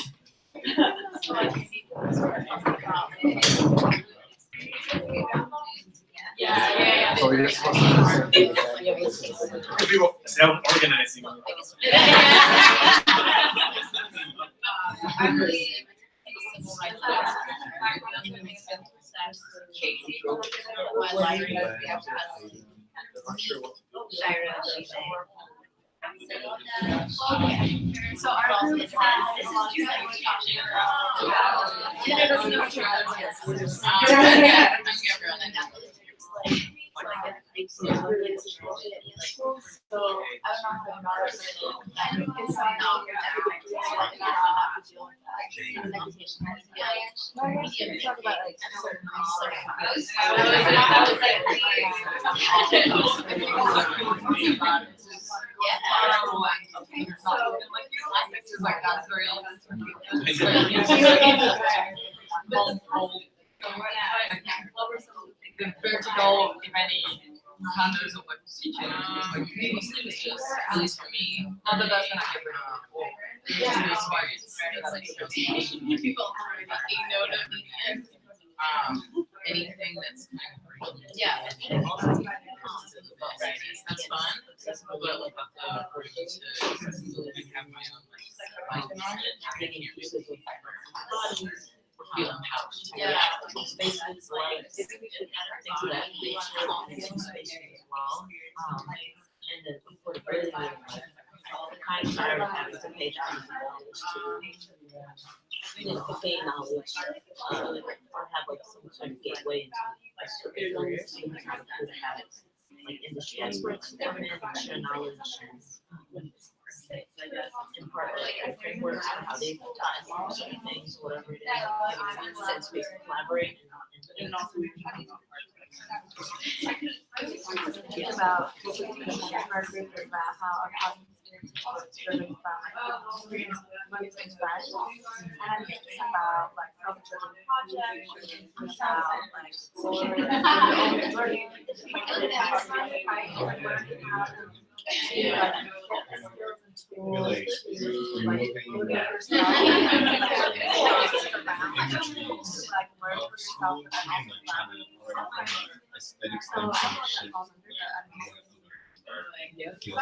So we're just self-organizing. So our group has, this is Julie talking about. Yeah, there's no chance. So I don't know how to it's talk about like the vertical, if any, condos of what teaching, mostly was just, at least for me, not that that's gonna get rid of people. Just the experience, that's like, people taking note of anything that's kind of, yeah. That's fun, but like, to have my own, like, taking your music with feel empowered. Yeah. Spaces like, things of that nature, space as well. And then affordability, like, the kind of start of having to pay down to gain knowledge, or have like some sort of gateway into careers, so you can have like industry experts who come in and share knowledge and impart like frameworks on how they've done certain things, whatever it is, since we collaborate and Think about our group about how our project experience is driven from experience and I'm thinking about like self-driven projects, about like aesthetics thing kind of shift feels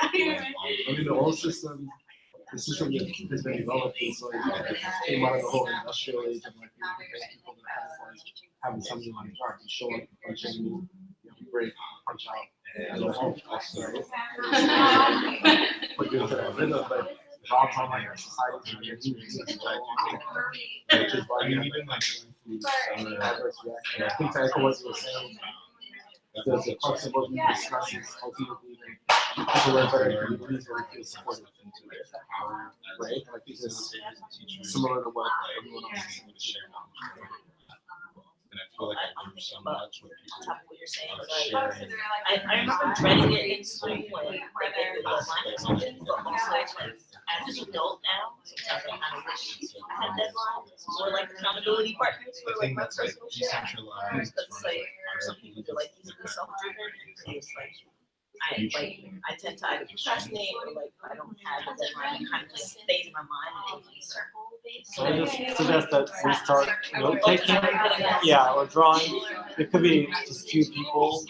I mean, the whole system, the system that has been developed is like, came out of the whole industrial age of like, people that have like, having something on the job, you show up, punch in, you break, punch out, and go home. Also, but you're rid of like, jobs on like our society, and you're which is why you even like, adverse reaction. I think that's what you were saying. The crux of what we discuss is ultimately people are better communities where we feel supported. Right? I think this is similar to what everyone else is saying. and I feel like I learned so much when people Top of what you're saying, are like, sharing. I remember dreading it in school when like they did deadline or something, but also like as an adult now, sometimes I kind of wish I had deadlines or like accountability partners I for like think my that's like personal shit. decentralized. But it's like for some people feel like easily self-driven, and it's like I tend to either procrastinate or like if I don't have a deadline, it kind of just stays in my mind and makes me So I just suggest that we start note taking, yeah, or drawing. It could be just a few people.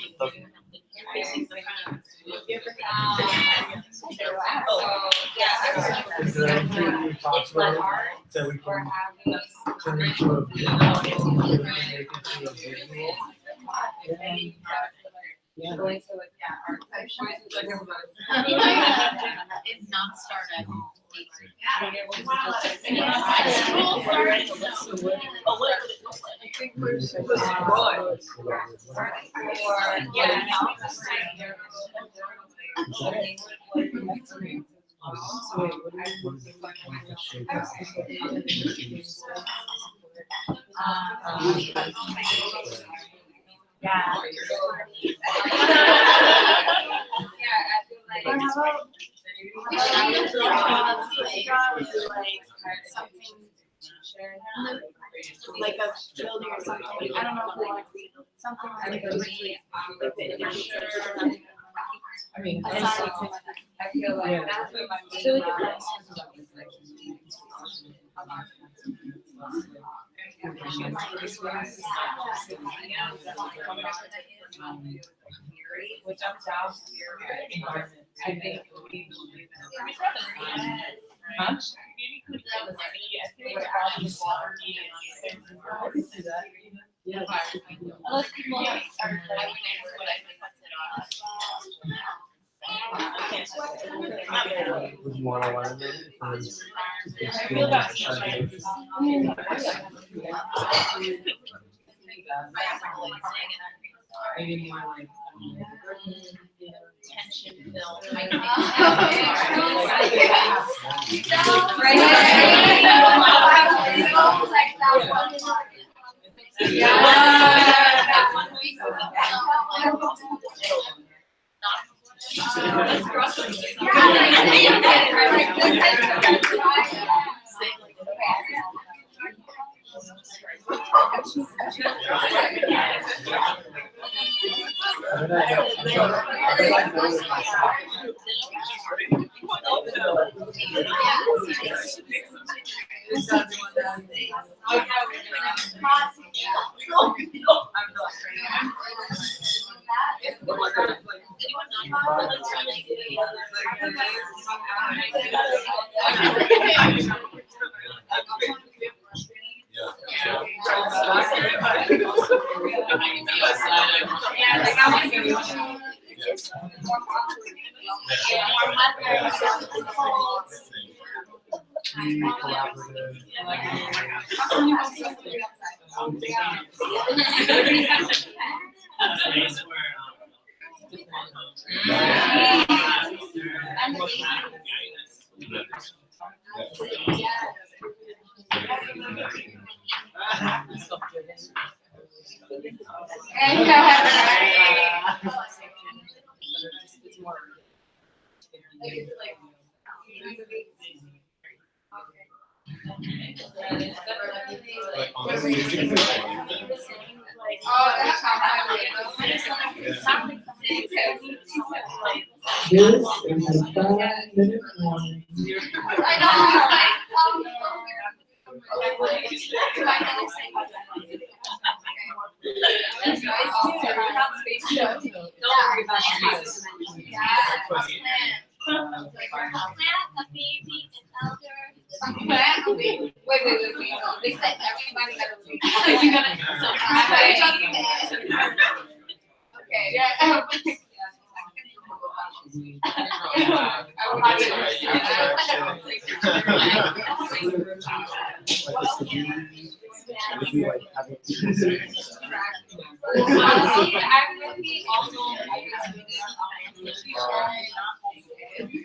Is there anything you talked about that we can turn into a video? Yeah. It's not start at home. Like a building or something, I don't know if we want to create something like a really, I mean, I feel like that's what my. So we could- Which I'm down to your environment. I think we. Huh? I could see that. Yeah. Unless people are, Would you want to learn it? I feel that's maybe more like. tension filled. This is a 5-minute warning. Don't worry about it. Wait. They said everybody got to leave. You gotta. Okay. Yeah.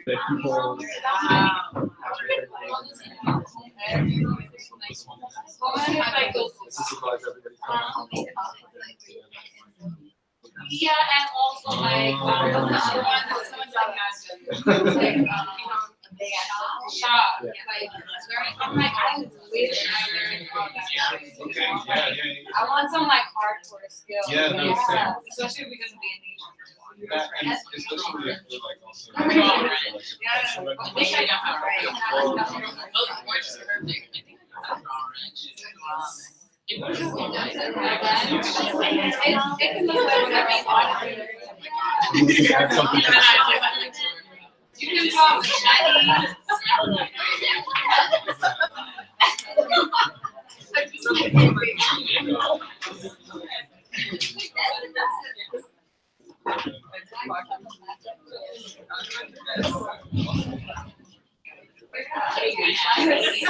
That people. Yeah, and also like, shop, like, I'm like, I wish I learned all that. I want some like hardcore skills. Yeah, Especially because of being Asian. Especially if you're like also. I wish I know how to write. You can call me Chinese.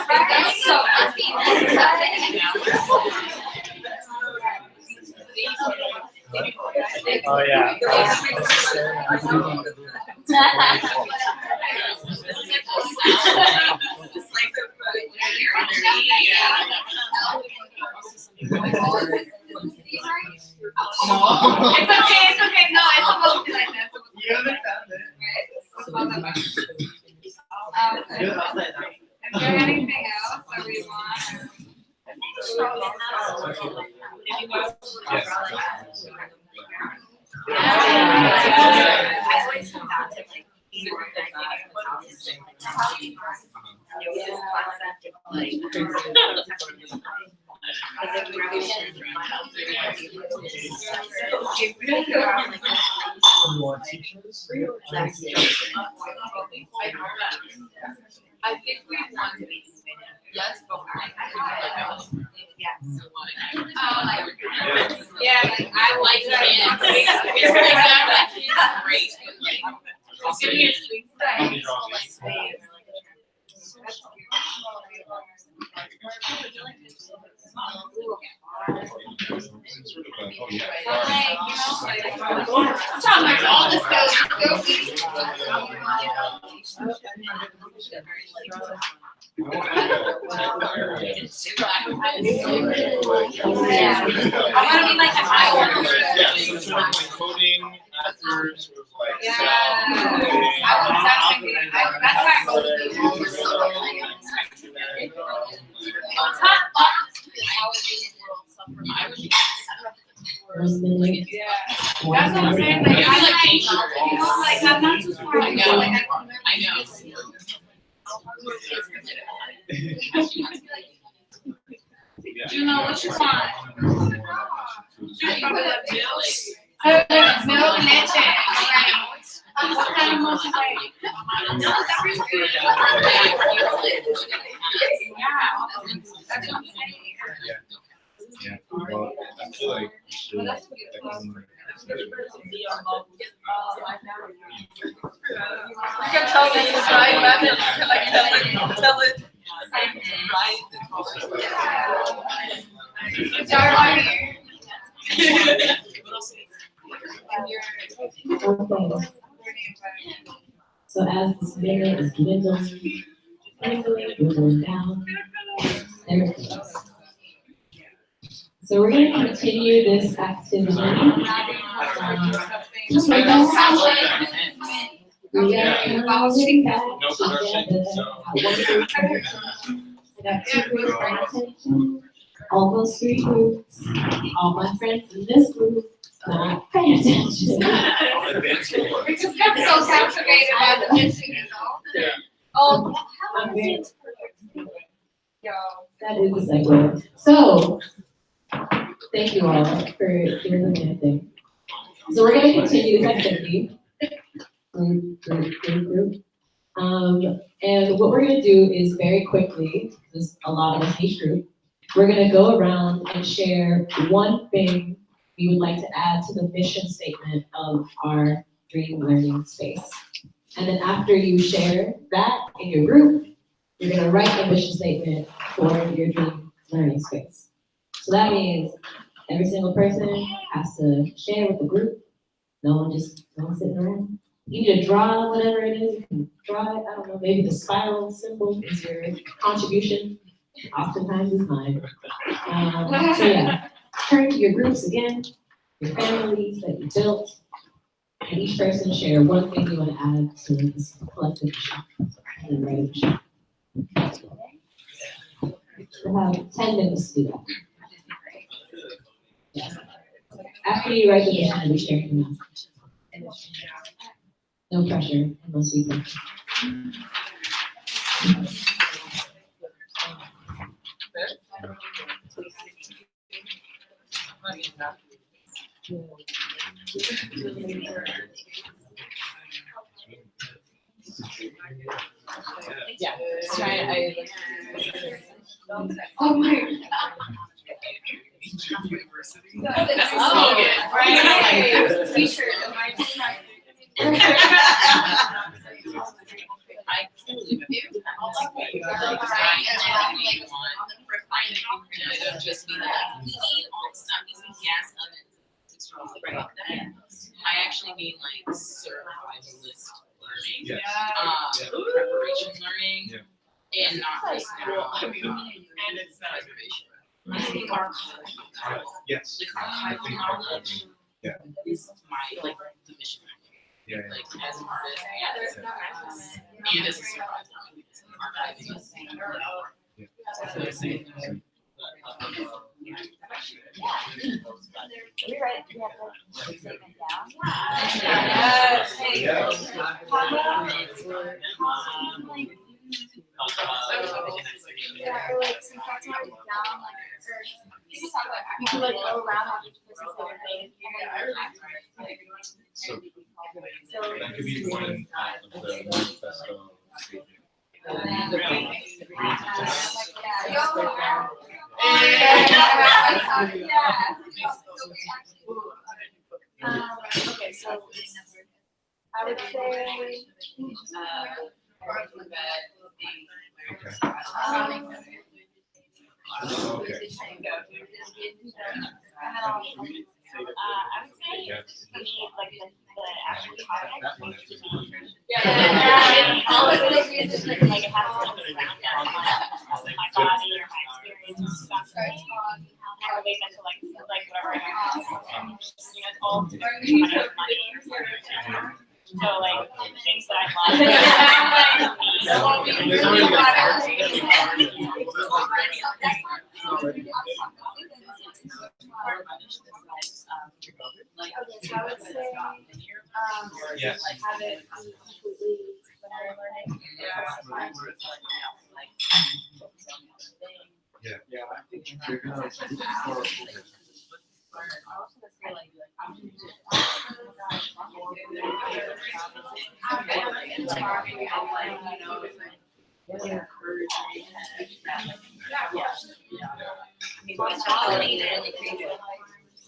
That's so Oh, yeah. It's okay. No, it's supposed to be like that. You understand it. Is there anything else that we want? More teachers. I think we want to be. Yes, but yeah, like, I like it. It's great. Like, give me a sweet side. I'm talking about all the stuff. I want to be like an island. Yeah, so like coding after sort of like. Yeah. I would definitely be. That's why I go to the. Yeah. That's what I'm saying. Like, I like, you know, like, I'm not too far. I know. I know. Juno, what you want? Milk leche. What kind of milk you like? Yeah. That's what I'm saying. Yeah, well, I feel like we should. I can tell this is right, lemon. I tell it. Okay. So as this minute is dwindling down, there it goes. So we're going to continue this activity. Just like that. We are coming back together. I got 2 groups for attention, almost 3 groups. All my friends in this group not paying attention. We just got so captivated by the mission, you know? Oh, I'm very- That is a segue. So, thank you all for doing the minute thing. So we're gonna continue this activity. Group. And what we're gonna do is very quickly, because a lot of us hate group, we're gonna go around and share one thing we would like to add to the mission statement of our dream learning space. And then after you share that in your group, you're gonna write the mission statement for your dream learning space. So that means every single person has to share with the group. No one sitting around. You need to draw whatever it is. You can draw it. I don't know. Maybe the spiral symbol is your contribution. Oftentimes is mine. So yeah, turn to your groups again, your families that you built, and each person share one thing you want to add to this collective mission. And then write a mission. We'll have 10 minutes to do that. Yeah. After you write the mission, I'll be sharing them out. No pressure, unless you can. Yeah, oh my God. Right. T-shirt. I truly believe that. I don't just be like eating all the stuff, using gas ovens. Right. I actually mean like survivalist learning, preparation learning, and not just and it's preservation. I think Yes. archival knowledge is my like the mission. Like as an artist, and as a survivor, Yeah, or like since that's already down, like you can like go around on each person's favorite thing. So that could be one of the manifesto. Okay, so I would say. I would say for me, like the actual project. All of it is like it has to be around my body or my experience or something. How they get to like whatever I have. It's all money. So like things that I Okay, so I would say, Yes. have it completely linear learning. Yeah, I think you're gonna explore.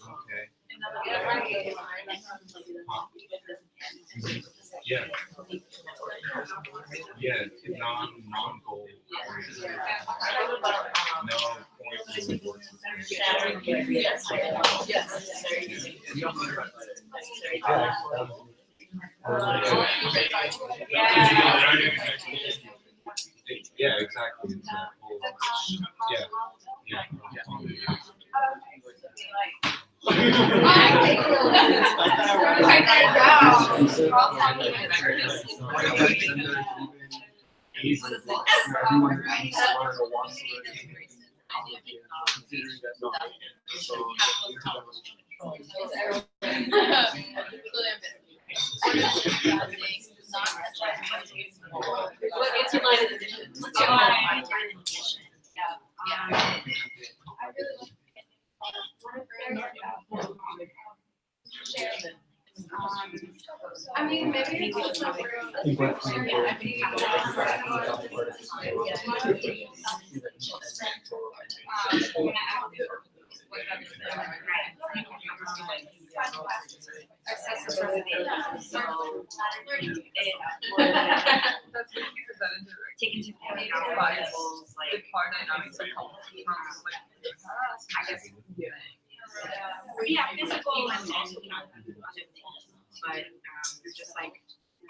Okay. Yeah. Yeah, non-goal. No point. Yeah, exactly. What's your line of vision? What's your line of vision? I mean, maybe it's also accessibility. So taking into account variables like I guess yeah, physical and also not but just like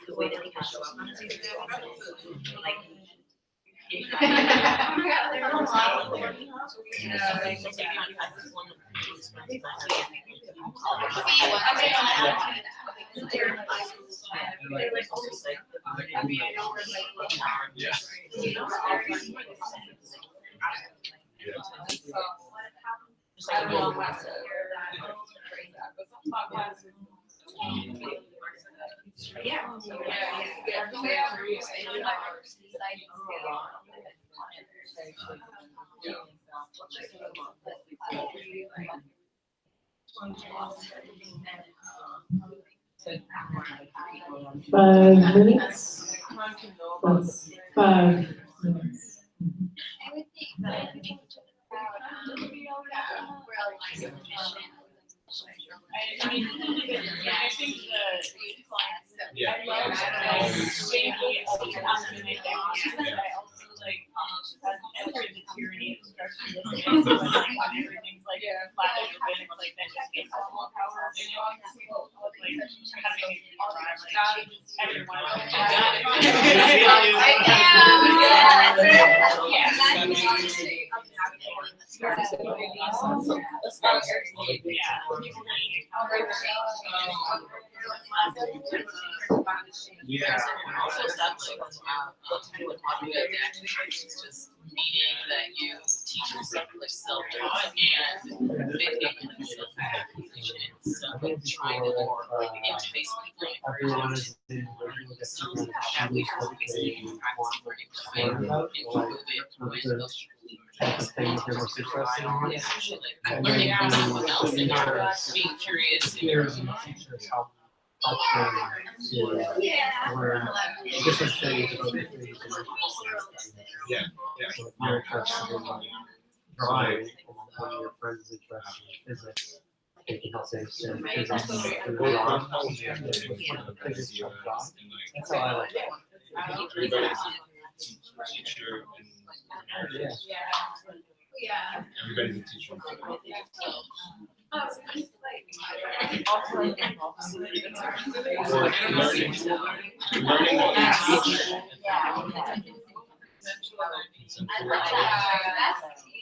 the way that people show up on a day-to-day basis, like Five minutes. That's 5 minutes. I would think that I mean, I think I love safety of the opportunity, but I also like entering the tyranny of structure. When everything's like flat open, it's like that just gives us more power. You know, like having everyone. Yeah. Also establishing what to do with modular activities is just meaning that you teach yourself like self-taught and making yourself like trying to like interface with people and Everyone is in skills that we have basically practice learning things they're most interested in. yeah, actually like learning from someone else and being curious and Peers and teachers help them where different things about the things. Yeah. So if you're interested in drawing, and one of your friends is interested in physics, they can help them understand physics and drawing. Physics of drawing. That's how I like it. Everybody's a teacher yeah. everybody's a teacher. I love that.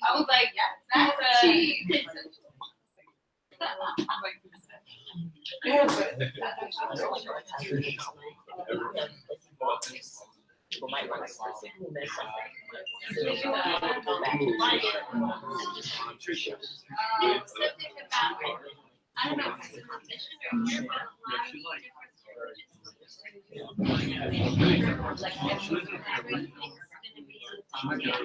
I was like, that's cheap. People might want to I don't know if it's a competition or more, but a lot of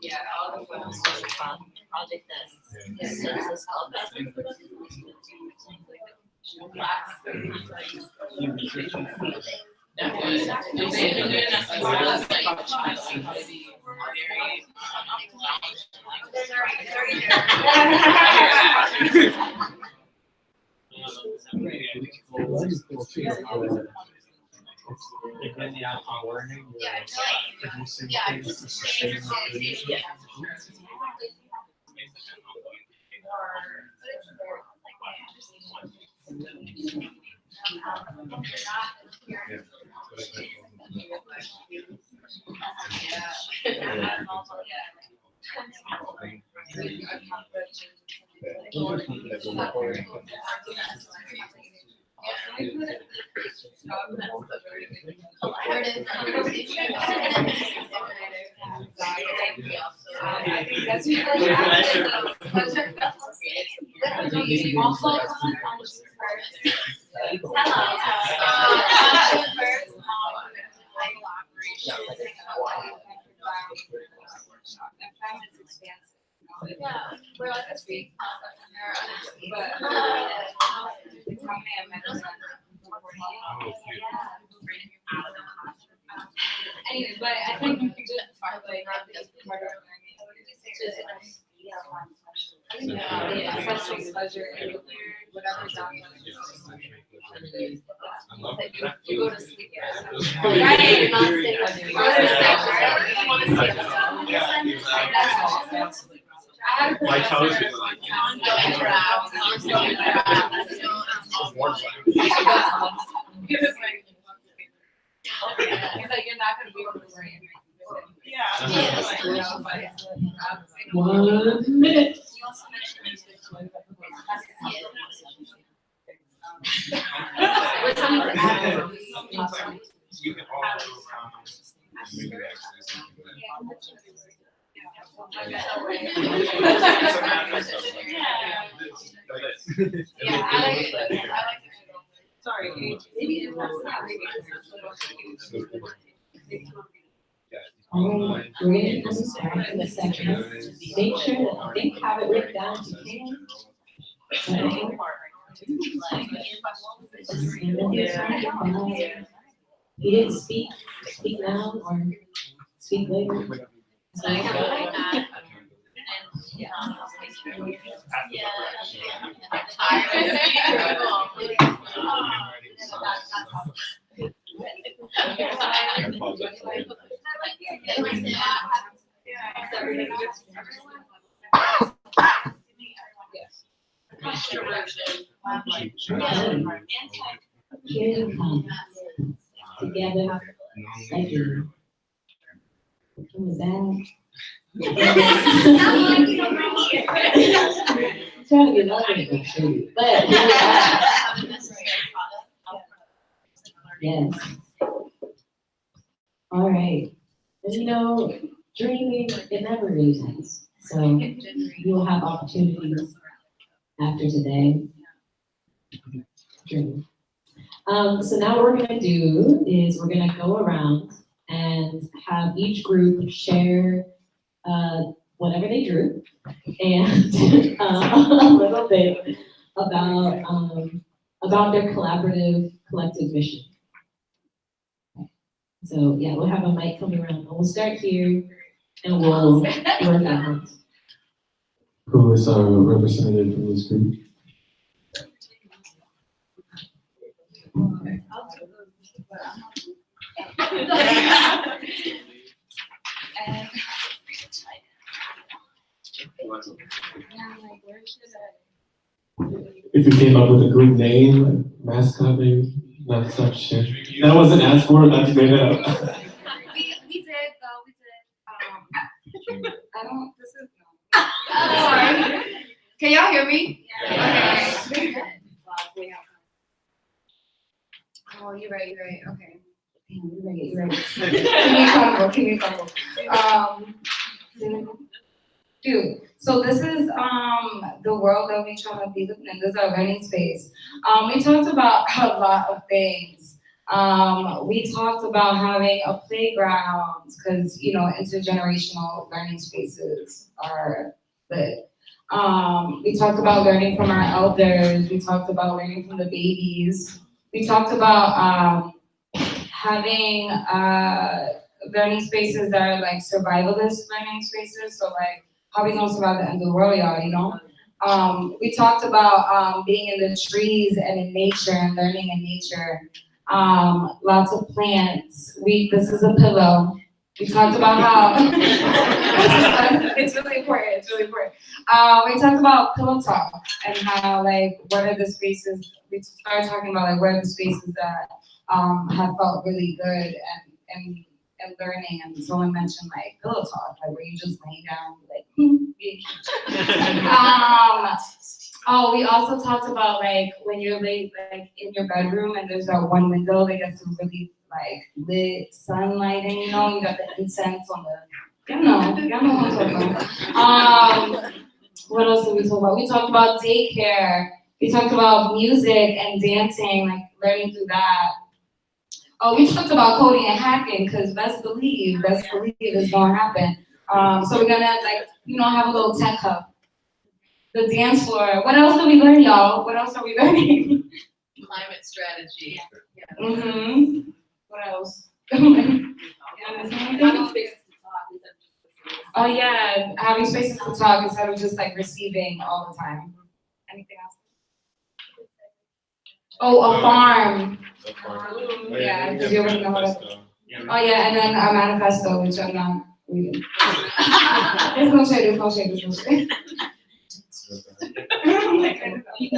yeah, all of them project that sets us up. Again, the active learning, producing things to sustain the yeah. We're like a street. Anyway, but I think just part of like part of such exposure and whatever you go to sleep. Right, not sleep. My toes is He's like, you're not gonna be able to worry. Yeah. 1 minute. You can all go around. Maybe Yeah, I like it. Sorry, maybe it's not Alright, we're gonna come start in the section. Make sure that they have it written down if you can. If you didn't speak now or speak later. So I kind of like that. Here you come. Together. Like you. Come back. Trying to be loving, but yes. All right. And you know, dreaming, it never really ends. So you will have opportunities after today. Dream. So now what we're gonna do is we're gonna go around and have each group share whatever they drew and a little bit about their collective mission. So yeah, we'll have a mic coming around. We'll start here and we'll work out. Who is our representative from this group? If you came up with a group name, mascot name, not such shit. That wasn't asked for, that's made up. We did though, we did. I don't, this is, sorry. Can y'all hear me? Yeah. Okay. Oh, you're right, okay. You're right. Keep me comfortable. Dude, so this is the world that we try to be living in. This is our learning space. We talked about a lot of things. We talked about having a playground because intergenerational learning spaces are lit. We talked about learning from our elders. We talked about learning from the babies. We talked about having learning spaces that are like survivalist learning spaces. So like how we gonna survive the end of the world, y'all, We talked about being in the trees and in nature and learning in nature. Lots of plants. This is a pillow. We talked about how it's really important. We talked about pillow talk and how what are the spaces. We started talking about what are the spaces that have felt really good and learning. And someone mentioned pillow talk, where you just lay down we also talked about when you're in your bedroom and there's that one window that gets some really lit sunlight and you got the incense on the y'all know what I'm talking about. What else did we talk about? We talked about daycare. We talked about music and dancing, learning through that. Oh, we talked about coding and hacking because best believe it's gonna happen. So we're gonna have a little tech hub. the dance floor. What else do we learn, y'all? What else are we learning? Climate strategy. Mm-hmm. What else? Oh yeah, having spaces to talk instead of just like receiving all the time. Anything else? Oh, a farm. Yeah, did you ever know what? Oh yeah, and then a manifesto, which I'm not reading. There's no shade.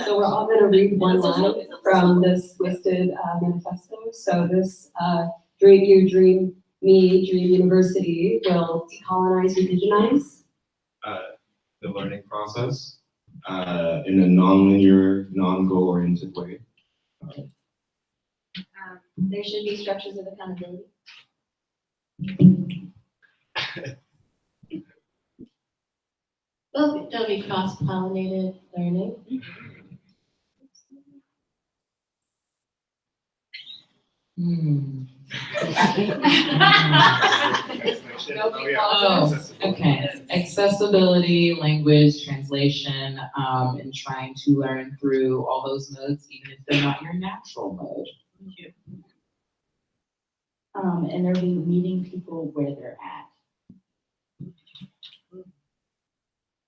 So we're all gonna read one line from this listed manifesto. So this Dream You, Dream Me, Dream University will decolonize, indigenize. The learning process in a non-linear, non-goal-oriented way. There should be structures of accountability. Well, there'll be cross-pollinated learning. Oh, okay. Accessibility, language, translation, and trying to learn through all those modes, even if they're not your natural mode. And they'll be meeting people where they're at.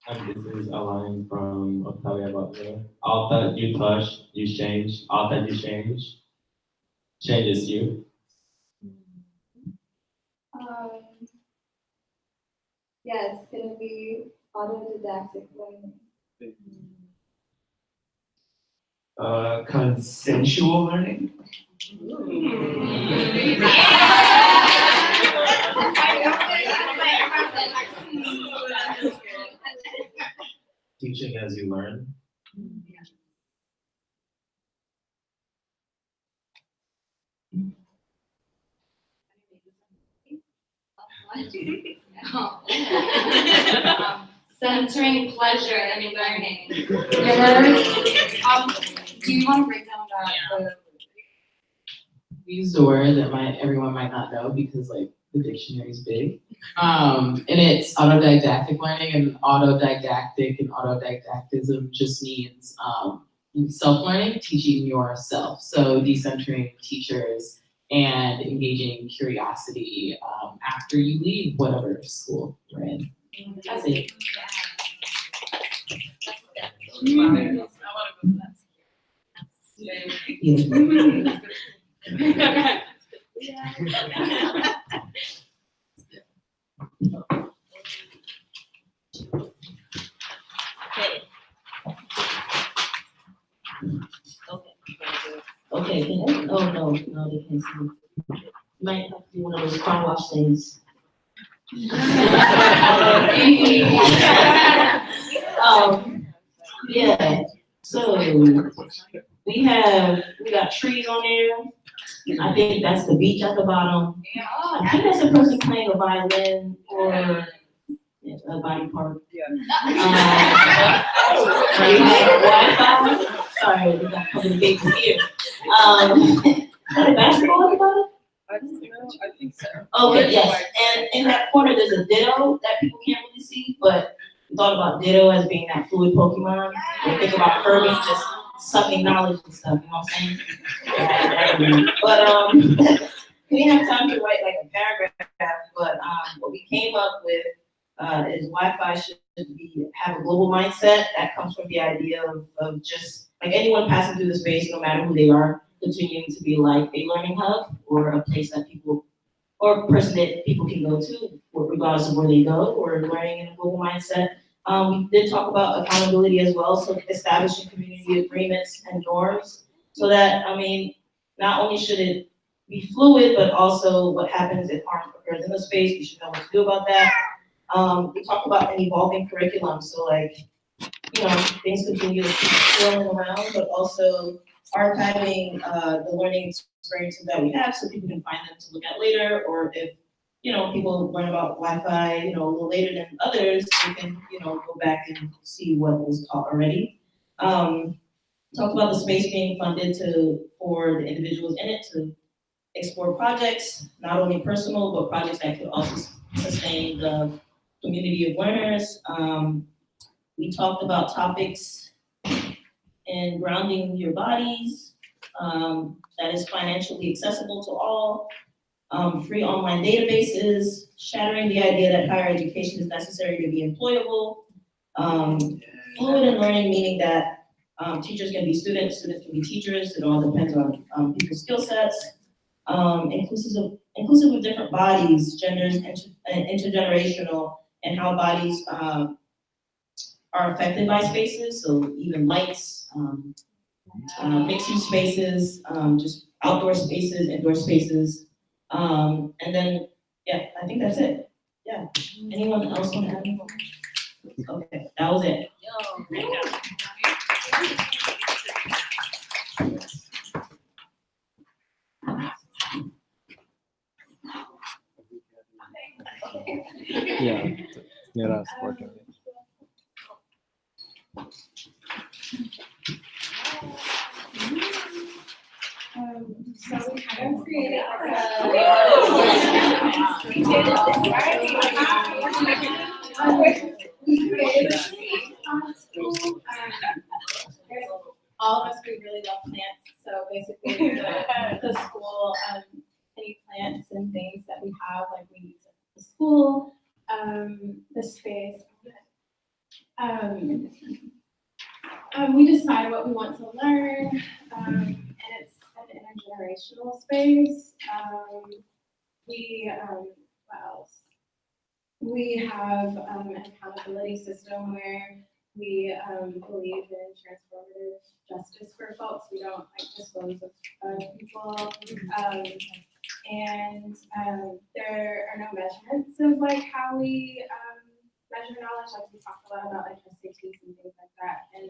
And this is a line from Octavia Butler. All that you touch, you change. All that you change, changes you. Yes, it's gonna be autodidactic learning. Consensual learning. Teaching as you learn. Centering pleasure and learning. Do you want to break down that? We used a word that everyone might not know because like the dictionary is big. And it's autodidactic learning, and autodidactic and autodidactism just means self-learning, teaching yourself. So decentering teachers and engaging curiosity after you leave whatever school you're in. That's it. Okay, can I, oh, no, they can't see. Might have to be one of those car wash things. Yeah, so we got trees on there. I think that's the beach at the bottom. I think that's a person playing a violin or a body part. WYFY. Sorry, we got a couple of babies here. Is that a basketball at the bottom? I don't know, I think so. Okay, yes, and in that corner, there's a ditto that people can't really see, but we thought about ditto as being that fluid Pokemon. We think about Kirby just sucking knowledge and stuff, you know what I'm saying? But we didn't have time to write like a paragraph, but what we came up with is Wi-Fi should have a global mindset that comes from the idea of just like anyone passing through the space, no matter who they are, continuing to be like a learning hub or a place that people, or a person that people can go to, regardless of where they go, or learning in a global mindset. We did talk about accountability as well, so establishing community agreements and norms, so that, I mean, not only should it be fluid, but also what happens if harm occurs in the space, we should know what to do about that. We talked about an evolving curriculum, so like, you know, things continue to keep swirling around, but also archiving the learning experiences that we have so people can find them to look at later, or if, you know, people learn about Wi-Fi, you know, a little later than others, they can, you know, go back and see what was taught already. Talked about the space being funded for the individuals in it to explore projects, not only personal, but projects that could also sustain the community of learners. We talked about topics and grounding your bodies, that is financially accessible to all, free online databases, shattering the idea that higher education is necessary to be employable, fluid in learning, meaning that teachers can be students, students can be teachers, it all depends on people's skill sets, inclusive of different bodies, genders, and intergenerational, and how bodies are affected by spaces, so even lights, mixed use spaces, just outdoor spaces, indoor spaces. And then, yeah, I think that's it. Yeah. Anyone else want to add anything? Okay, that was it. Yeah, Mira's working. So we kind of created all of us, we really love plants, so basically the school, any plants and things that we have, like we use it at the school, the space. We decide what we want to learn, and it's an intergenerational space. What else? We have an accountability system where we believe in transformative justice for folks. We don't dispose of people. And there are no measurements of how we measure knowledge. We talked a lot about SATs and things like that. And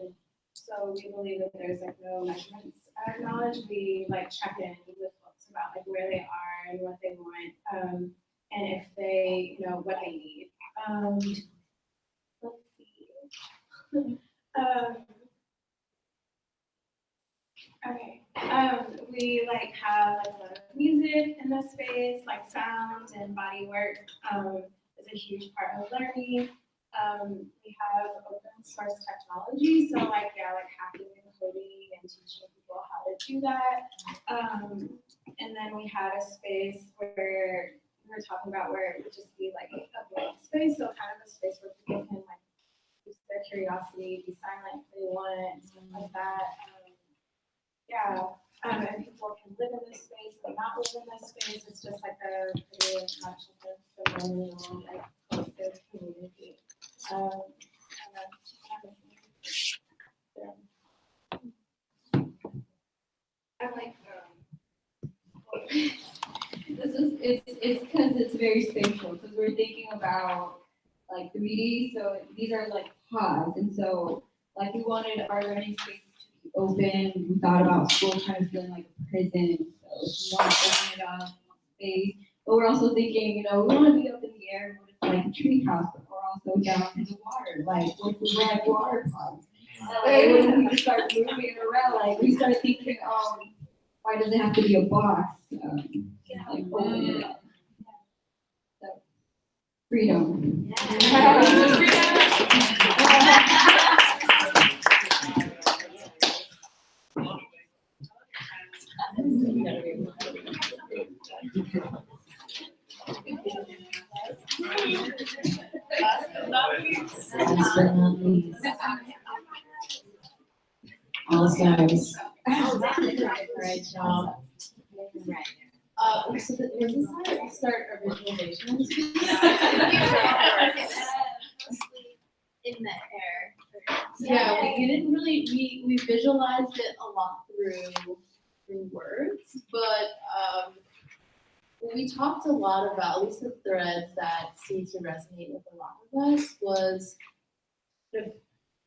so we believe that there's no measurements of knowledge. We check in with folks about where they are and what they want, and if they what they need. Let's see. Okay. We have a lot of music in the space, sound and body work is a huge part of learning. We have open source technology, so hacking and coding and teaching people how to do that. And then we had a space where we were talking about where it would just be a blank space, so kind of a space where people can use their curiosity, be silent if they want, stuff like that. And people can live in this space, but not live in this space. It's just a pretty much a familial, collective community. It's because it's very spatial, because we're thinking about 3D, so these are pods, and so we wanted our learning spaces to be open. We thought about school kind of feeling like a prison, so we want to open it up space. But we're also thinking, we want to be up in the air, what if a tree house, but we're also down in the water. What if we had water pods? When we start moving around, we start thinking, why does it have to be a box? Open it up. So, freedom. All stars. Right, y'all. So was this start our visualization? In the air. Yeah, we didn't really, we visualized it a lot through words, but we talked a lot about, at least the threads that seemed to resonate with a lot of us was sort of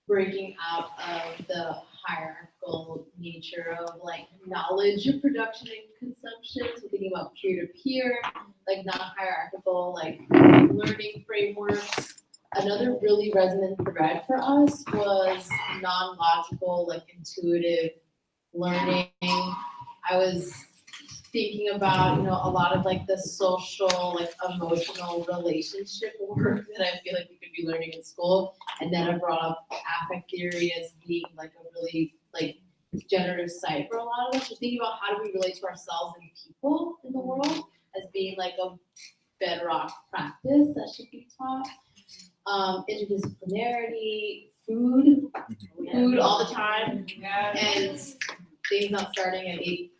breaking out of the hierarchical nature of knowledge production and consumption. So thinking about peer-to-peer, non-hierarchical, learning frameworks. Another really resonant thread for us was non-logical, intuitive learning. I was thinking about, you know, a lot of like the social, like emotional relationship work that I feel like we could be learning in school. And then I brought up affect theory as being like a really like generative site for a lot of us. Just thinking about how do we relate to ourselves and people in the world as being like a bedrock practice that should be taught. Interdisciplinarity, food all the time, and things not starting at 8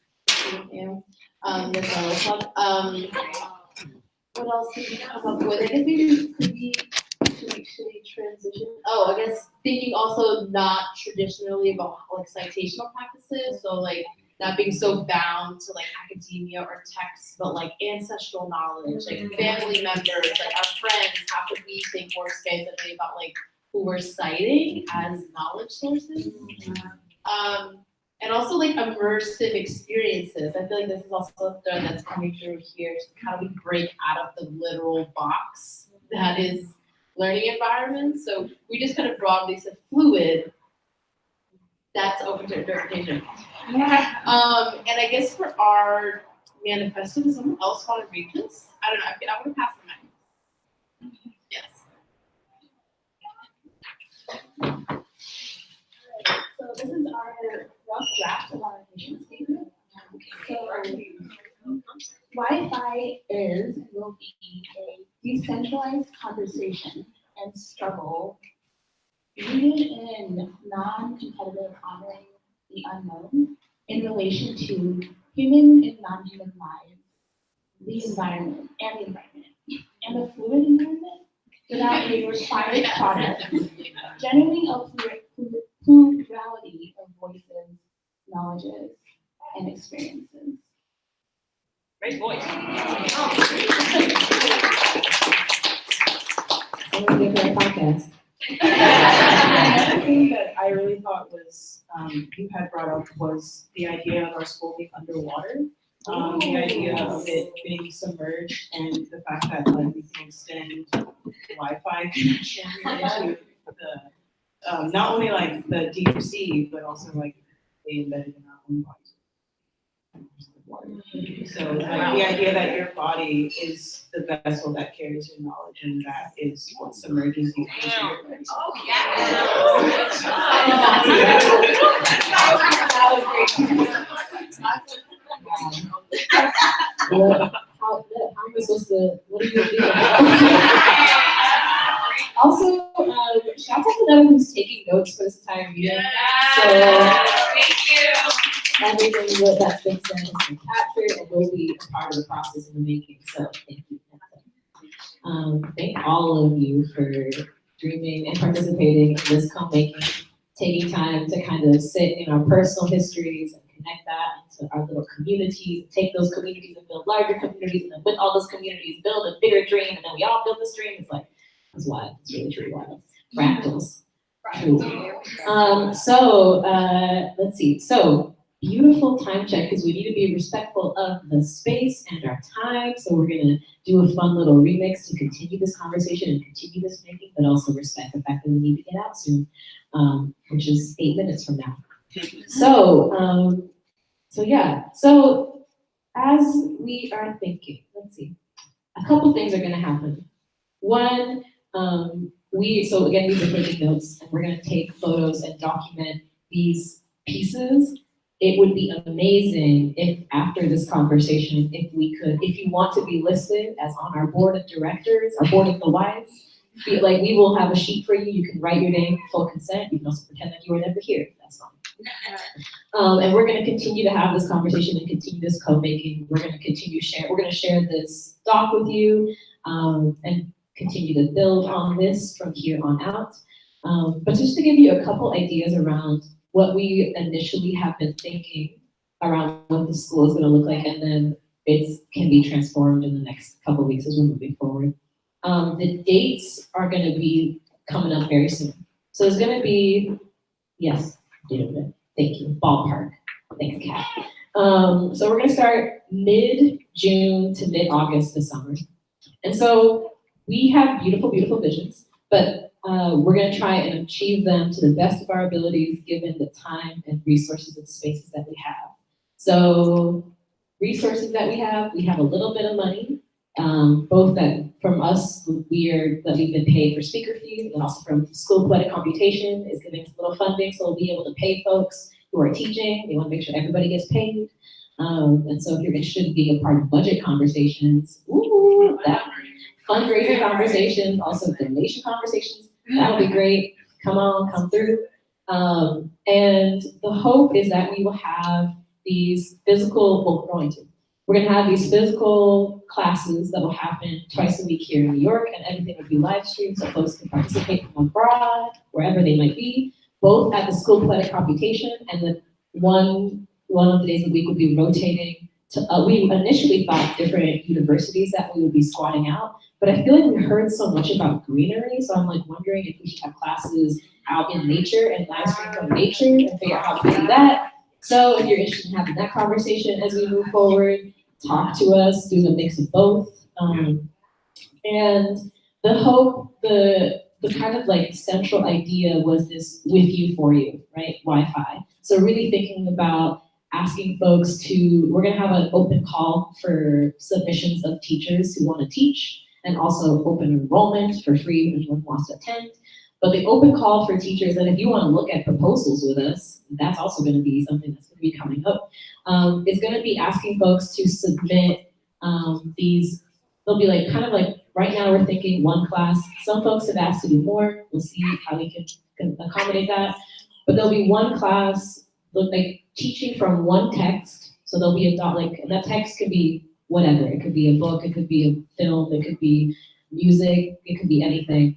p.m. That's our club. What else did we come up with? I guess maybe could we actually transition? Oh, I guess thinking also not traditionally about like citational practices, so like not being so bound to like academia or texts, but like ancestral knowledge, like family members, like our friends. How could we think more expansively about like who we're citing as knowledge sources? And also like immersive experiences. I feel like this is also a thread that's coming through here. So how do we break out of the literal box that is learning environments? So we just kind of broadly said fluid. That's open to interpretation. And I guess for our manifesto, does someone else want to read this? I don't know. I want to pass the mic. Yes. So this is our rough draft of our mission statement. So WYFY is and will be a decentralized conversation and struggle rooted in non-competitive honoring the unknown in relation to human and non-human lives, the environment, and the fluid environment without a required product, generating a plurality of voices, knowledges, and experiences. Great voice. Podcast. Another thing that I really thought was you had brought up was the idea of our school being underwater. The idea of it being submerged and the fact that like we can extend Wi-Fi connection into the not only like the DWC but also like they embedded in our own bodies. So like the idea that your body is the vessel that carries your knowledge and that is what submerges you into your brain. Oh, How am I supposed to, what are you doing? Also, shout out to them who's taking notes for this entire meeting. So, thank you. Everything that's been said has been captured and will be a part of the process in the making. So, thank you. Thank all of you for dreaming and participating in this co-making, taking time to kind of sit in our personal histories and connect that into our little communities, take those communities and build larger communities, and then with all those communities, build a bigger dream, and then we all build this dream. It's like, that's wild. It's really, truly wild. Fractals. True. Let's see. So, beautiful time check because we need to be respectful of the space and our time. So we're gonna do a fun little remix to continue this conversation and continue this making, but also respect the fact that we need to get out soon, which is 8 minutes from now. So as we are thinking, let's see, a couple things are gonna happen. One, we've been taking notes and we're gonna take photos and document these pieces. It would be amazing if after this conversation, if you want to be listed as on our board of directors, our board of the wives, like we will have a sheet for you. You can write your name, full consent. You can also pretend like you were never here. That's fine. And we're going to continue to have this conversation and continue this code-making. We're going to share this doc with you and continue to build on this from here on out. But just to give you a couple ideas around what we initially have been thinking around what the school is going to look like, and then it can be transformed in the next couple of weeks as we're moving forward. The dates are going to be coming up very soon. So it's going to be, yes, thank you, ballpark. Thanks, Kat. So we're going to start mid-June to mid-August this summer. And so we have beautiful, beautiful visions, but we're going to try and achieve them to the best of our abilities given the time and resources and spaces that we have. So resources that we have a a little bit of money, both that from us, that we've been paid for speaker fees, and also from School of Poetic Computation is giving us a little funding, so we'll be able to pay folks who are teaching. They want to make sure everybody gets paid. And so if you're interested in being a part of budget conversations, that fundraising conversations, also donation conversations, that would be great. Come on, come through. And the hope is that we will have these physical, we're gonna have these physical classes that will happen twice a week here in New York, and everything will be live streamed so folks can participate from abroad, wherever they might be, both at the School of Poetic Computation, and then one of the days of the week will be rotating to, we initially thought different universities that we would be squatting out, but I feel like we heard so much about greenery, so I'm like wondering if we should have classes out in nature and live stream from nature and figure out how to do that. So if you're interested in having that conversation as we move forward, talk to us, do a mix of both. And the hope, the kind of like central idea was this with you, for you, right? Wi-Fi. So really thinking about asking folks to, we're gonna have an open call for submissions of teachers who wanna teach, and also open enrollment for free if anyone wants to attend. But the open call for teachers, and if you wanna look at proposals with us, that's also gonna be something that's gonna be coming up. Is gonna be asking folks to submit these, they'll be like, kind of like, right now we're thinking one class. Some folks have asked to do more. We'll see how we can accommodate that. But there'll be one class, like teaching from one text. So there'll be and that text could be whatever. It could be a book, it could be a film, it could be music, it could be anything.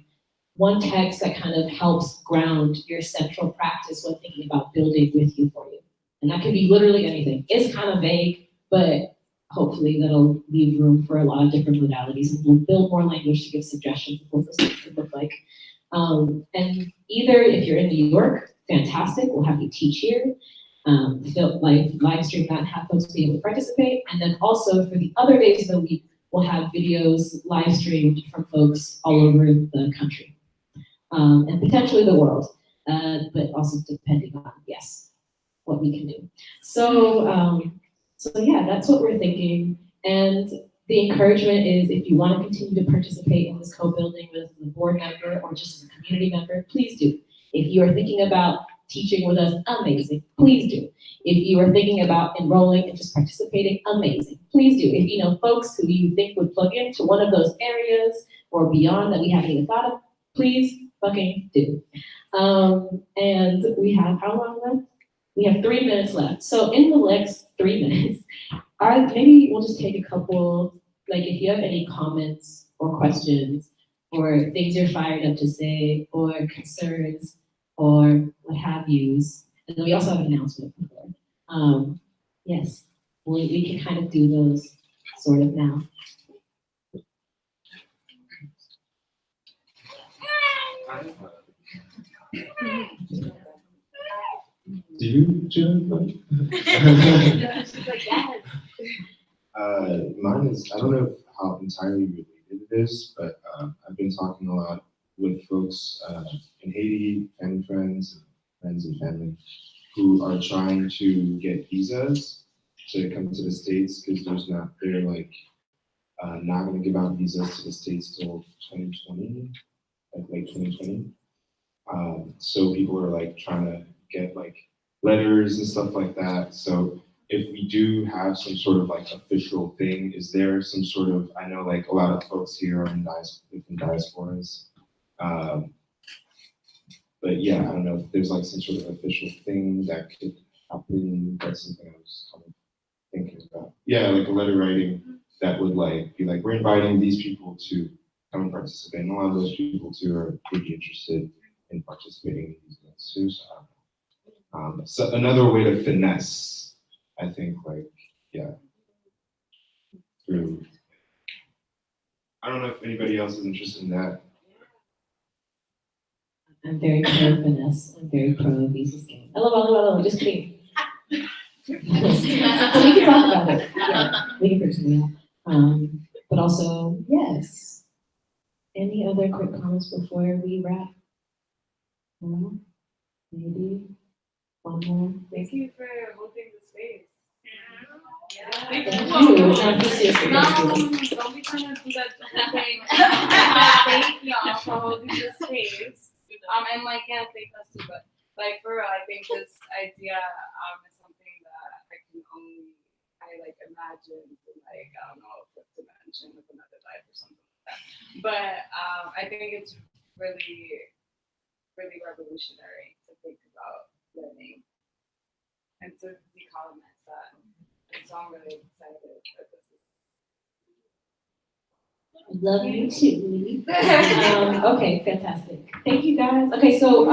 One text that kind of helps ground your central practice when thinking about building with you, for you. And that could be literally anything. It's kind of vague, but hopefully that'll leave room for a lot of different modalities, and we'll build more language to give suggestions of what this could look like. And either if you're in New York, fantastic, we'll have you teach here, live stream that, have folks be able to participate. And then also for the other days of the week, we'll have videos live streamed from folks all over the country, and potentially the world, but also depending on, yes, what we can do. So yeah, that's what we're thinking. And the encouragement is, if you want to continue to participate in this co-building as a board member or just as a community member, please do. If you are thinking about teaching with us, amazing, please do. If you are thinking about enrolling and just participating, amazing, please do. If you know folks who you think would plug into one of those areas or beyond that we haven't even thought of, please fucking do. And we have how long left? We have 3 minutes left. So in the next 3 minutes, maybe we'll just take a couple, like if you have any comments or questions or things you're fired up to say or concerns or what have yous. And then we also have an announcement before. Yes, we can kind of do those sort of now. Do you, Jen? She's like, yes. Mine is, I don't know how entirely related it is, but I've been talking a lot with folks in Haiti, and friends and family, who are trying to get visas to come to the States, because they're like not gonna give out visas to the States till 2020, like 2020. So people are like trying to get like letters and stuff like that. So if we do have some sort of like official thing, is there some sort of, I know like a lot of folks here are in different diasporas. But yeah, I don't know if there's like some sort of official thing that could happen. That's something I was kind of thinking about. Yeah, like a letter writing that would like be like, we're inviting these people to come and participate. And a lot of those people too would be interested in participating in these events too. So another way to finesse, I think, like, yeah, through. I don't know if anybody else is interested in that. I'm very pro finesse. I'm very pro visa scam. Hello, just kidding. We can talk about it. Yeah, we can figure something out. But also, yes. Any other quick comments before we wrap? No? Maybe one more. Thank you for holding the space. Thank Thank you. you. Seriously, No, thank you. don't be trying to do that to me. Thank y'all for holding this space. And like, yeah, thank us too, but like for real, I think this idea is something that I can only, like imagine, like, I don't know, fifth dimension with another life or something like that. But I think it's really, really revolutionary to think about learning and to decolonize that. And so I'm really excited that this is. Love you too. Okay, fantastic. Thank you guys. Okay, so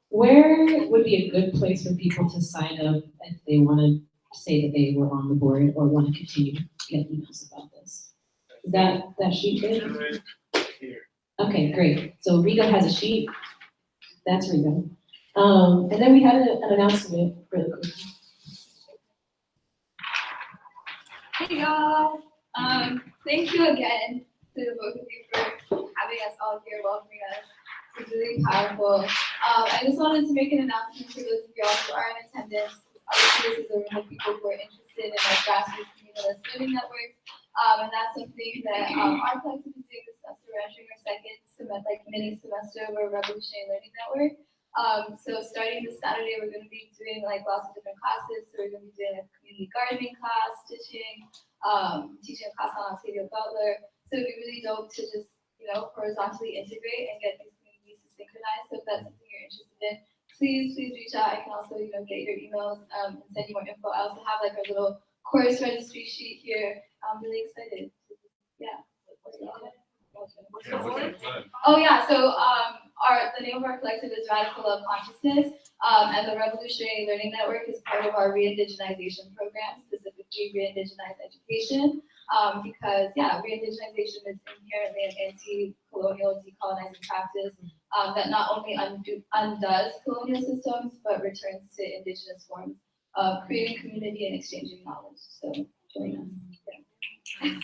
where would be a good place for people to sign up if they want to say that they were on the board or want to continue to get emails about this? Is that sheet good? Okay, great. So Rigo has a sheet. That's Rigo. And then we had an announcement really quick. Hey y'all, thank you again to the both of you for having us all here, welcoming us. It's really powerful. I just wanted to make an announcement for those of y'all who are in attendance. Obviously, this is a room of people who are interested in like grassroots community learning networks. And that's something that our collective is doing this semester. We're entering our second semester, like mini semester of our Revolutionary Learning Network. So starting this Saturday, we're going to be doing like lots of different classes. So we're going to be doing a community gardening class, stitching, teaching a class on Octavia Butler. So it'd be really dope to just, horizontally integrate and get these communities to synchronize. So if that's something you're interested in, please reach out. I can also, get your emails and send you more info. I also have like a little course registry sheet here. I'm really excited. Yeah. Oh yeah, so the name of our collective is Radical Love Consciousness, and the Revolutionary Learning Network is part of our re-indigenization program, specifically re-indigenize education, because re-indigenization is inherently an anti-colonial decolonizing practice that not only undoes colonial systems, but returns to indigenous forms of creating community and exchanging knowledge. So join us. Yeah.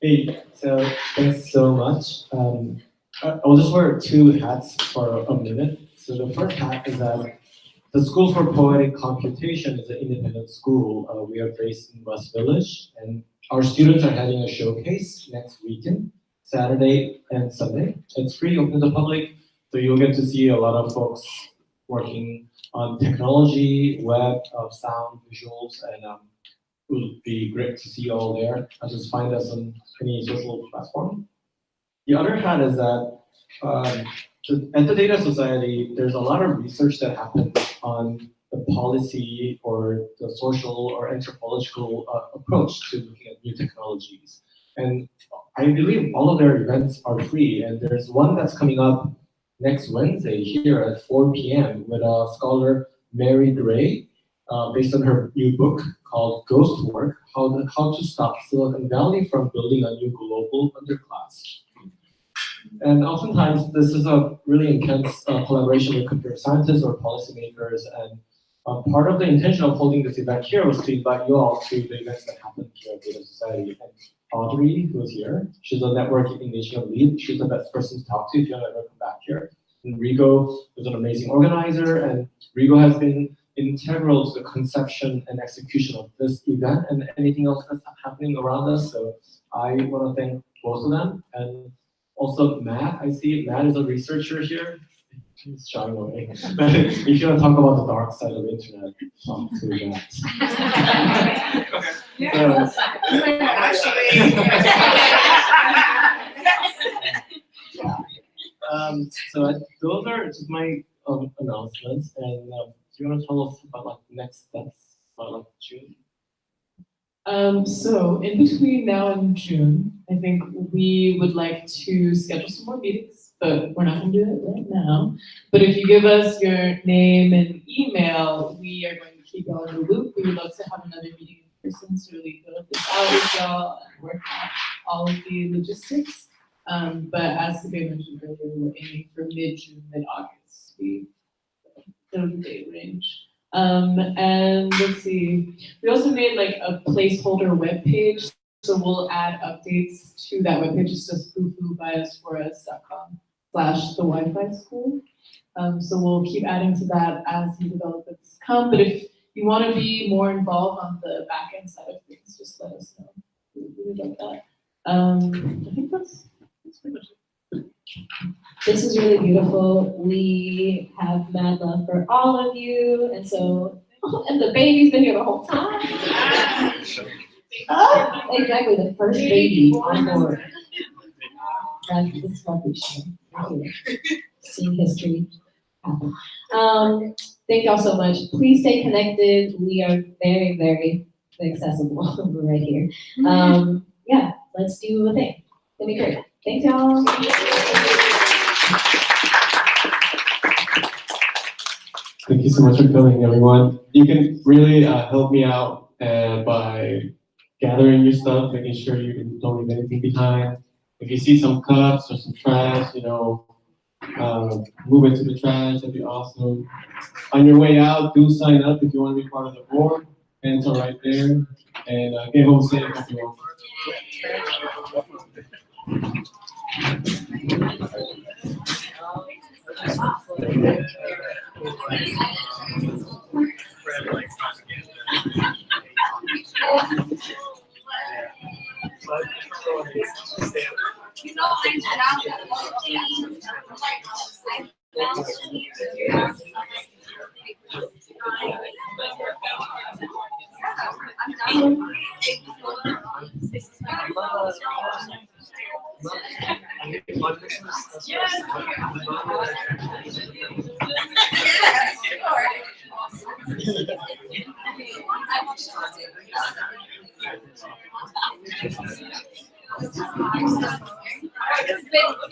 Hey, so thanks so much. I'll just wear two hats for a minute. So the first hat is that the School for Poetic Computation is an independent school. We are based in West Village, and our students are having a showcase next weekend, Saturday and Sunday. It's free, open to the public, so you'll get to see a lot of folks working on technology, web, sound, visuals, and it will be great to see you all there. Just find us on any social platform. The other hat is that at the Data Society, there's a lot of research that happens on the policy or the social or anthropological approach to looking at new technologies. And I believe all of their events are free, and there's one that's coming up next Wednesday here at 4 p.m. with scholar Mary Gray, based on her new book called Ghost Work, How to Stop Silicon Valley from Building a New Global Underclass. And oftentimes, this is a really intense collaboration with computer scientists or policymakers. And part of the intention of holding this event here was to invite you all to the events that happen here at Data Society. And Audrey, who's here, she's a network engagement lead. She's the best person to talk to if you want to ever come back here. And Rigo is an amazing organizer, and Rigo has been integral to the conception and execution of this event and anything else that's happening around us. So I want to thank both of them. And also Matt, I see Matt is a researcher here. He's shying away. But if you want to talk about the dark side of the internet, talk to Matt. So those are just my announcements. And do you want to tell us about like next steps about like June? So in between now and June, I think we would like to schedule some more meetings, but we're not going to do it right now. But if you give us your name and email, we are going to keep you in the loop. We would love to have another meeting in person to really build this out with y'all and work out all of the logistics. But as Sabine mentioned earlier, we're aiming for mid-June, mid-August. The date range. And let's see, we also made like a placeholder webpage, so we'll add updates to that webpage. It's just bufubiasforas.com. the Wi-Fi school. So we'll keep adding to that as new developments come, but if you want to be more involved on the back end side of things, just let us know. We really like that. I think that's pretty much it. This is really beautiful. We have mad love for all of you, and so, and the baby's been here the whole time. Oh, exactly, the first baby on board. That's lovely, Sean. Thank you. Seeing history happen. Thank y'all so much. Please stay connected. We are very, very accessible. We're right here. Yeah, let's do a thing. It'll be great. Thanks, y'all. Thank you so much for coming, everyone. You can really help me out by gathering your stuff, making sure you don't leave anything behind. If you see some cups or some trash, move it to the trash. That'd be awesome. On your way out, do sign up if you want to be part of the board. Pens are right there. And get home safe, everyone.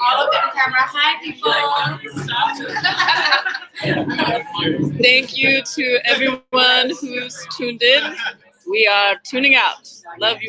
All of the camera. Hi, people. Thank you to everyone who's tuned in. We are tuning out. Love you all.